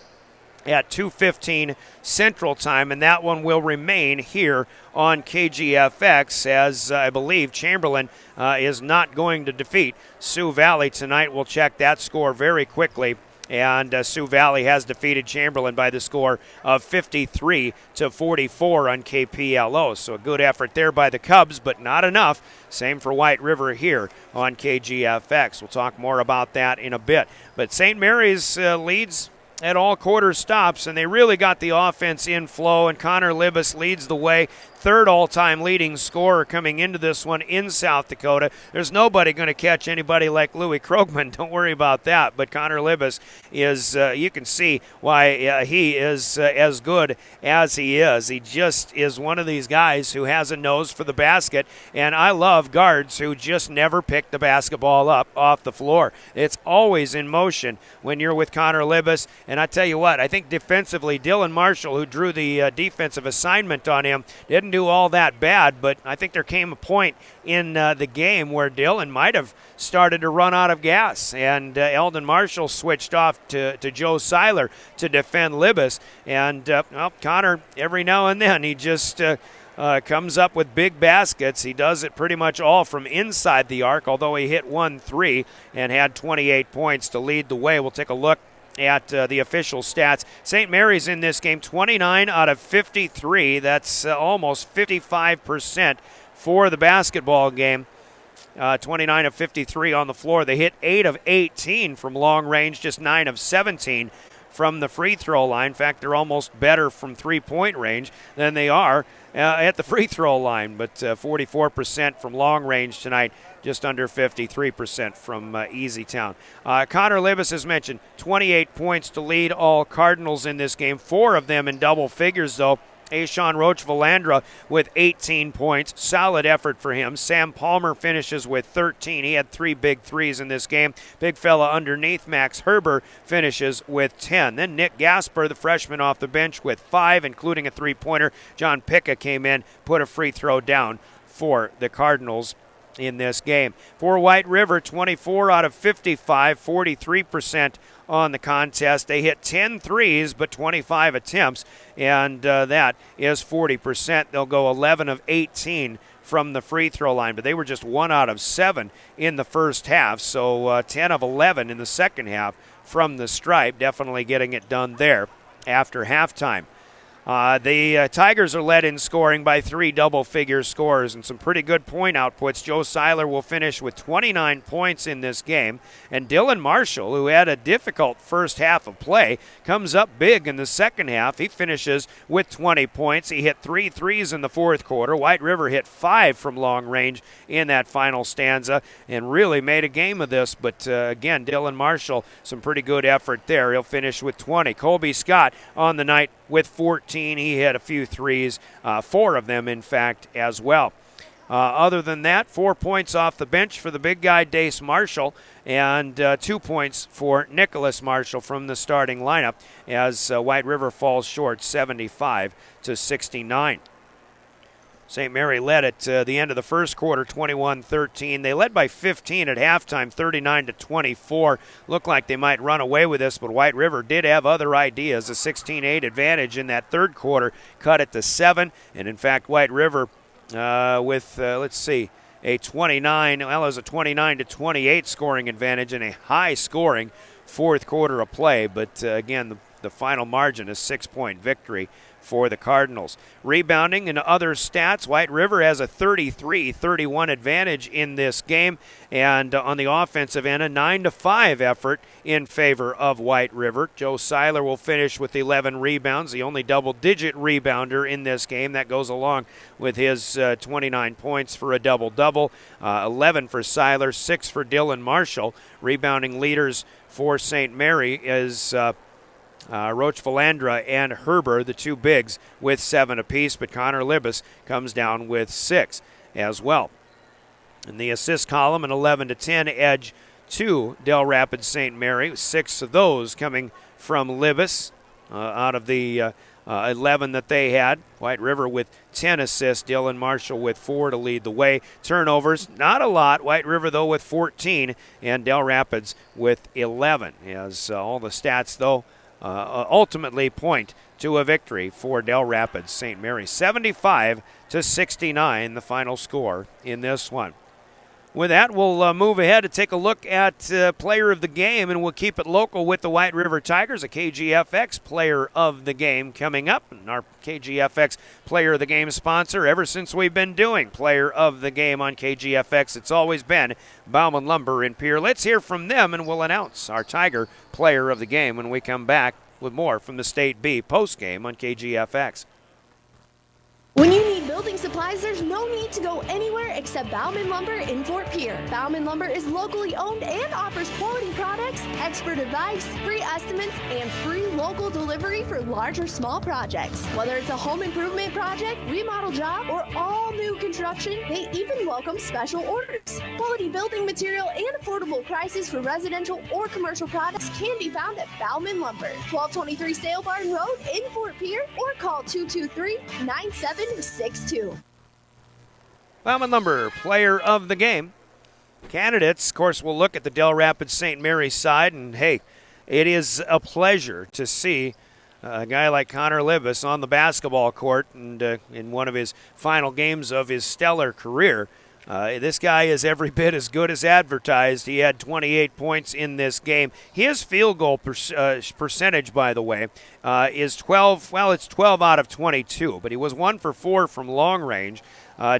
at 2:15 Central Time, and that one will remain here on KGFX, as I believe Chamberlain is not going to defeat Sioux Valley tonight. We'll check that score very quickly. And Sioux Valley has defeated Chamberlain by the score of 53-44 on KPLO. So a good effort there by the Cubs, but not enough. Same for White River here on KGFX. We'll talk more about that in a bit. But St. Mary's leads at all quarter stops, and they really got the offense in flow, and Connor Libas leads the way. Third all-time leading scorer coming into this one in South Dakota. There's nobody going to catch anybody like Louis Krogman. Don't worry about that. But Connor Libas is, you can see why he is as good as he is. He just is one of these guys who has a nose for the basket, and I love guards who just never pick the basketball up off the floor. It's always in motion when you're with Connor Libas. And I tell you what, I think defensively, Dylan Marshall, who drew the defensive assignment on him, didn't do all that bad, but I think there came a point in the game where Dylan might have started to run out of gas, and Eldon Marshall switched off to Joe Seiler to defend Libas, and Connor, every now and then, he just comes up with big baskets. He does it pretty much all from inside the arc, although he hit 1-3 and had 28 points to lead the way. We'll take a look at the official stats. St. Mary's in this game 29 out of 53. That's almost 55% for the basketball game. 29 of 53 on the floor. They hit 8 of 18 from long range, just 9 of 17 from the free throw line. In fact, they're almost better from three-point range than they are at the free throw line, but 44% from long range tonight, just under 53% from Easy Town. Connor Libas, as mentioned, 28 points to lead all Cardinals in this game, 4 of them in double figures, though. Ashawn Roach-Valandra with 18 points. Solid effort for him. Sam Palmer finishes with 13. He had 3 big threes in this game. Big fella underneath, Max Herber, finishes with 10. Then Nick Gasper, the freshman off the bench, with 5, including a three-pointer. John Picca came in, put a free throw down for the Cardinals in this game. For White River, 24 out of 55, 43% on the contest. They hit 10 threes, but 25 attempts, and that is 40%. They'll go 11 of 18 from the free throw line, but they were just 1 out of 7 in the first half, so 10 of 11 in the second half from the stripe, definitely getting it done there after halftime. The Tigers are led in scoring by 3 double-figure scores and some pretty good point outputs. Joe Seiler will finish with 29 points in this game, and Dylan Marshall, who had a difficult first half of play, comes up big in the second half. He finishes with 20 points. He hit 3 threes in the fourth quarter. White River hit 5 from long range in that final stanza and really made a game of this, but again, Dylan Marshall, some pretty good effort there. He'll finish with 20. Colby Scott on the night with 14. He hit a few threes, 4 of them, in fact, as well. Other than that, 4 points off the bench for the big guy, Dace Marshall, and 2 points for Nicholas Marshall from the starting lineup as White River falls short 75-69. St. Mary led at the end of the first quarter, 21-13. They led by 15 at halftime, 39-24. Looked like they might run away with this, but White River did have other ideas. A 16-8 advantage in that third quarter cut it to 7. And, in fact, White River with, a 29, well, it was a 29-28 scoring advantage and a high-scoring fourth quarter of play. But, again, the final margin is 6-point victory for the Cardinals. Rebounding and other stats, White River has a 33-31 advantage in this game, and on the offensive end, a 9-5 effort in favor of White River. Joe Seiler will finish with 11 rebounds, the only double-digit rebounder in this game. That goes along with his 29 points for a double-double, 11 for Seiler, 6 for Dylan Marshall. Rebounding leaders for St. Mary is Roach Valandra and Herber, the two bigs, with 7 apiece, but Connor Libas comes down with 6 as well. In the assist column, an 11-10 edge to Del Rapids St. Mary, 6 of those coming from Libas out of the 11 that they had. White River with 10 assists, Dylan Marshall with 4 to lead the way. Turnovers, not a lot. White River, though, with 14, and Del Rapids with 11. As all the stats, though, ultimately point to a victory for Del Rapids St. Mary. 75-69, the final score in this one. With that, we'll move ahead to take a look at player of the game, and we'll keep it local with the White River Tigers, a KGFX player of the game coming up. And our KGFX player of the game sponsor, ever since we've been doing player of the game on KGFX, it's always been Bauman Lumber in Pierre. Let's hear from them, and we'll announce our Tiger player of the game when we come back with more from the State B postgame on KGFX. When you need building supplies, there's no need to go anywhere except Bauman Lumber in Fort Pierre. Bauman Lumber is locally owned and offers quality products, expert advice, free estimates, and free local delivery for large or small projects. Whether it's a home improvement project, remodel job, or all new construction, they even welcome special orders. Quality building material and affordable prices for residential or commercial products can be found at Bauman Lumber, 1223 Sale Barn Road in Fort Pierre, or call 223-9762. Bauman Lumber, player of the game. Candidates, of course, will look at the Del Rapids St. Mary's side, and hey, it is a pleasure to see a guy like Connor Libas on the basketball court and in one of his final games of his stellar career. This guy is every bit as good as advertised. He had 28 points in this game. His field goal percentage, by the way, is 12. Well, it's 12 out of 22, but he was 1 for 4 from long range.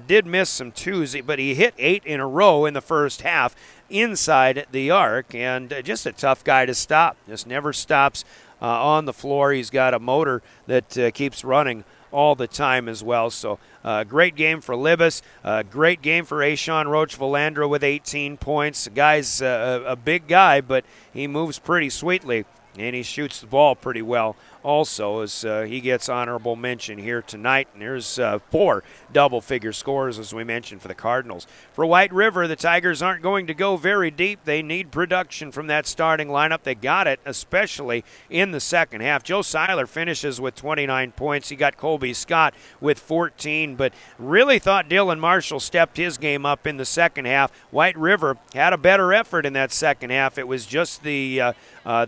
Did miss some twos, but he hit 8 in a row in the first half inside the arc, and just a tough guy to stop. Just never stops on the floor. He's got a motor that keeps running all the time as well. So great game for Libas. Great game for Ashawn Roach Valandra with 18 points. The guy's a big guy, but he moves pretty sweetly, and he shoots the ball pretty well also, as he gets honorable mention here tonight. And there's 4 double-figure scores, as we mentioned, for the Cardinals. For White River, the Tigers aren't going to go very deep. They need production from that starting lineup. They got it, especially in the second half. Joe Seiler finishes with 29 points. He got Colby Scott with 14, but really thought Dylan Marshall stepped his game up in the second half. White River had a better effort in that second half. It was just the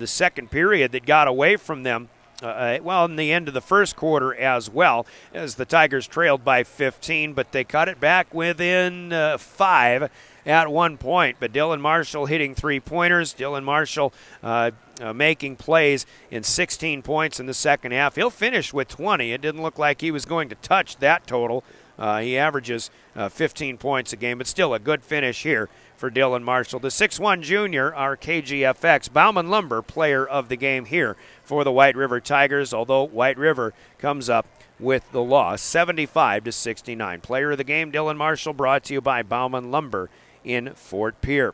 second period that got away from them. In the end of the first quarter as well, as the Tigers trailed by 15, but they cut it back within 5 at one point. But Dylan Marshall hitting 3-pointers. Dylan Marshall making plays in 16 points in the second half. He'll finish with 20. It didn't look like he was going to touch that total. He averages 15 points a game, but still a good finish here for Dylan Marshall. The 6'1 junior, our KGFX Bauman Lumber player of the game here for the White River Tigers, although White River comes up with the loss, 75-69. Player of the game, Dylan Marshall, brought to you by Bauman Lumber in Fort Pierre.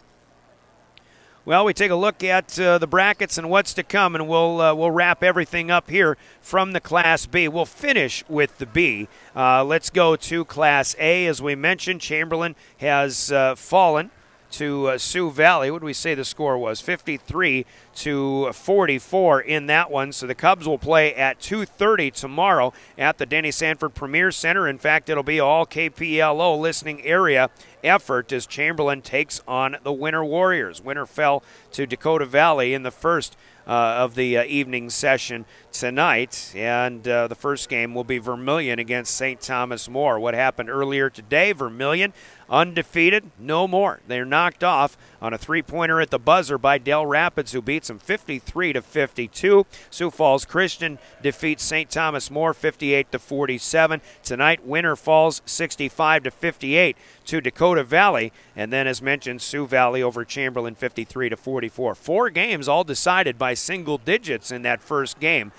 Well, we take a look at the brackets and what's to come, and we'll wrap everything up here from the Class B. We'll finish with the B. Let's go to Class A. As we mentioned, Chamberlain has fallen to Sioux Valley. What did we say the score was? 53-44 in that one. So the Cubs will play at 2:30 tomorrow at the Denny Sanford Premier Center. In fact, it'll be all KPLO listening area effort as Chamberlain takes on the Winter Warriors. Winter fell to Dakota Valley in the first of the evening session tonight, and the first game will be Vermilion against St. Thomas More. What happened earlier today, Vermilion undefeated, no more. They're knocked off on a three-pointer at the buzzer by Dell Rapids, who beats them 53-52. Sioux Falls Christian defeats St. Thomas More 58-47. Tonight, Winter Falls 65-58 to Dakota Valley, and then, as mentioned, Sioux Valley over Chamberlain 53-44. 4 games all decided by single digits in that first day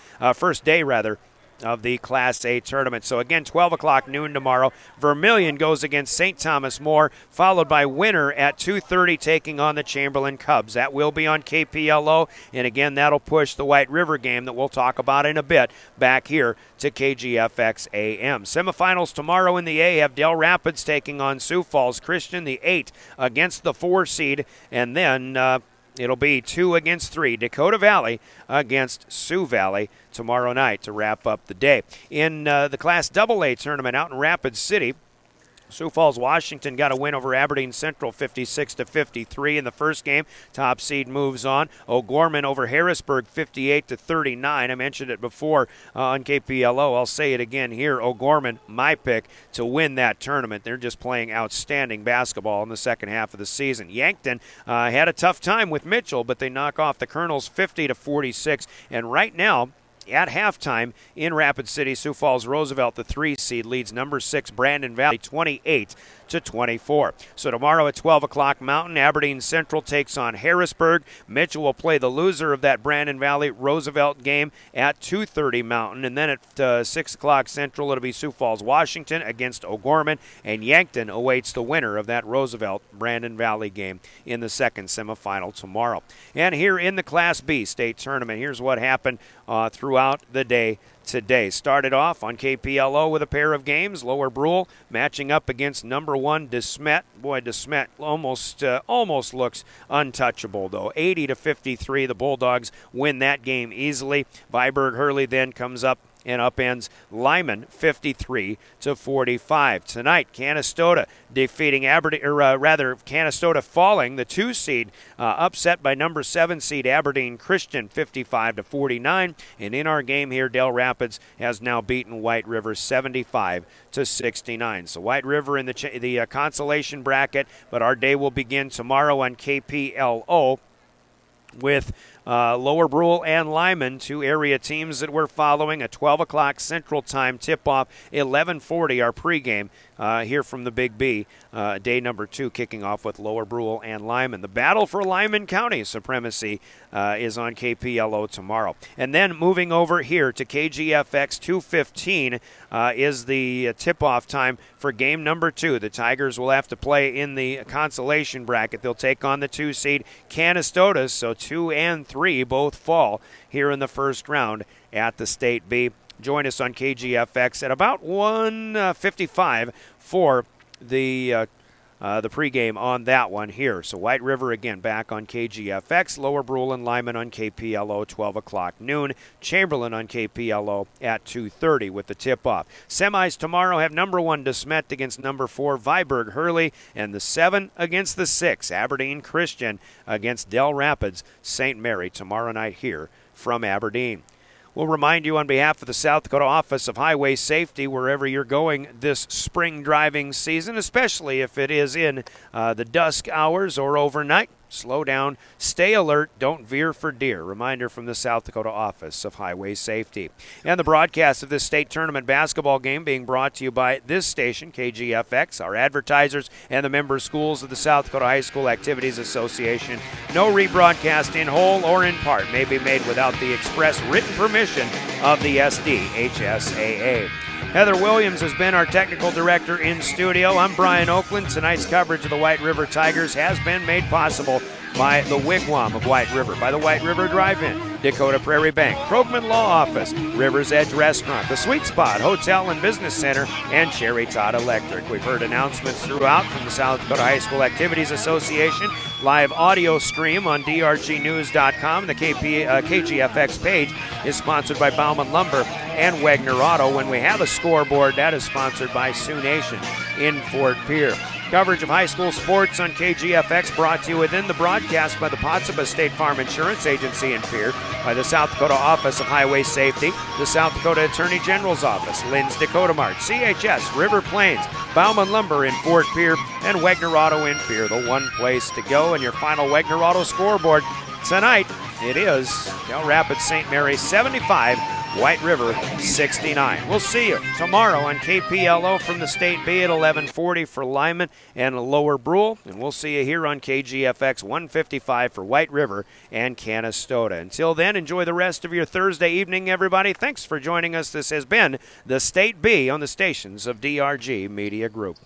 of the Class A tournament. So again, 12 o'clock noon tomorrow. Vermilion goes against St. Thomas More, followed by Winter at 2:30 taking on the Chamberlain Cubs. That will be on KPLO, and again, that'll push the White River game that we'll talk about in a bit back here to KGFX AM. Semifinals tomorrow in the A have Dell Rapids taking on Sioux Falls Christian, the 8 against the 4 seed, and then it'll be 2 against 3. Dakota Valley against Sioux Valley tomorrow night to wrap up the day. In the Class AA tournament out in Rapid City, Sioux Falls, Washington got a win over Aberdeen Central 56-53 in the first game. Top seed moves on. O'Gorman over Harrisburg 58-39. I mentioned it before on KPLO. I'll say it again here. O'Gorman, my pick to win that tournament. They're just playing outstanding basketball in the second half of the season. Yankton had a tough time with Mitchell, but they knock off the Colonels 50-46. And right now, at halftime in Rapid City, Sioux Falls Roosevelt, the 3 seed, leads number 6 Brandon Valley 28-24. So tomorrow at 12 o'clock Mountain, Aberdeen Central takes on Harrisburg. Mitchell will play the loser of that Brandon Valley Roosevelt game at 2:30 Mountain. And then at 6 o'clock Central, it'll be Sioux Falls Washington against O'Gorman. And Yankton awaits the winner of that Roosevelt Brandon Valley game in the second semifinal tomorrow. And here in the Class B state tournament, here's what happened throughout the day today. Started off on KPLO with a pair of games. Lower Brule matching up against number 1 DeSmet. Boy, DeSmet almost looks untouchable, though. 80-53, the Bulldogs win that game easily. Viborg Hurley then comes up and upends Lyman 53-45. Tonight, Canastota defeating Canastota falling, the 2 seed, upset by number 7 seed Aberdeen Christian 55-49. And in our game here, Dell Rapids has now beaten White River 75-69. So White River in the consolation bracket, but our day will begin tomorrow on KPLO with Lower Brule and Lyman, 2 area teams that we're following. A 12 o'clock Central Time tip-off, 11:40 our pregame here from the Big B. Day number 2 kicking off with Lower Brule and Lyman. The battle for Lyman County supremacy is on KPLO tomorrow. And then moving over here to KGFX 2:15 is the tip-off time for game number 2. The Tigers will have to play in the consolation bracket. They'll take on the 2 seed Canastota, so 2 and 3 both fall here in the first round at the State B. Join us on KGFX at about 1:55 for the pregame on that one here. So White River again back on KGFX, Lower Brule and Lyman on KPLO 12 o'clock noon, Chamberlain on KPLO at 2:30 with the tip-off. Semis tomorrow have number 1 DeSmet against number 4 Viborg Hurley, and the 7 against the 6 Aberdeen Christian against Dell Rapids St. Mary tomorrow night here from Aberdeen. We'll remind you on behalf of the South Dakota Office of Highway Safety, wherever you're going this spring driving season, especially if it is in the dusk hours or overnight, slow down, stay alert, don't veer for deer. Reminder from the South Dakota Office of Highway Safety. And the broadcast of this state tournament basketball game being brought to you by this station, KGFX, our advertisers, and the member schools of the South Dakota High School Activities Association. No rebroadcast in whole or in part may be made without the express written permission of the SDHSAA. Heather Williams has been our technical director in studio. I'm Brian Oakland. Tonight's coverage of the White River Tigers has been made possible by the Wigwam of White River, by the White River Drive-In, Dakota Prairie Bank, Krogman Law Office, River's Edge Restaurant, the Sweet Spot Hotel and Business Center, and Cherry Todd Electric. We've heard announcements throughout from the South Dakota High School Activities Association. Live audio stream on drgnews.com. The KGFX page is sponsored by Bauman Lumber and Wagner Auto. When we have a scoreboard, that is sponsored by Sioux Nation in Fort Pierre. Coverage of high school sports on KGFX brought to you within the broadcast by the Potsdam State Farm Insurance Agency in Pierre, by the South Dakota Office of Highway Safety, the South Dakota Attorney General's Office, Lynn's Dakota Mart, CHS, River Plains, Bauman Lumber in Fort Pierre, and Wegner Auto in Pierre. The one place to go. And your final Wegner Auto scoreboard tonight, it is Del Rapids St. Mary 75, White River 69. We'll see you tomorrow on KPLO from the State B at 1140 for Lyman and Lower Brule. And we'll see you here on KGFX 155 for White River and Canastota. Until then, enjoy the rest of your Thursday evening, everybody. Thanks for joining us. This has been the State B on the stations of DRG Media Group.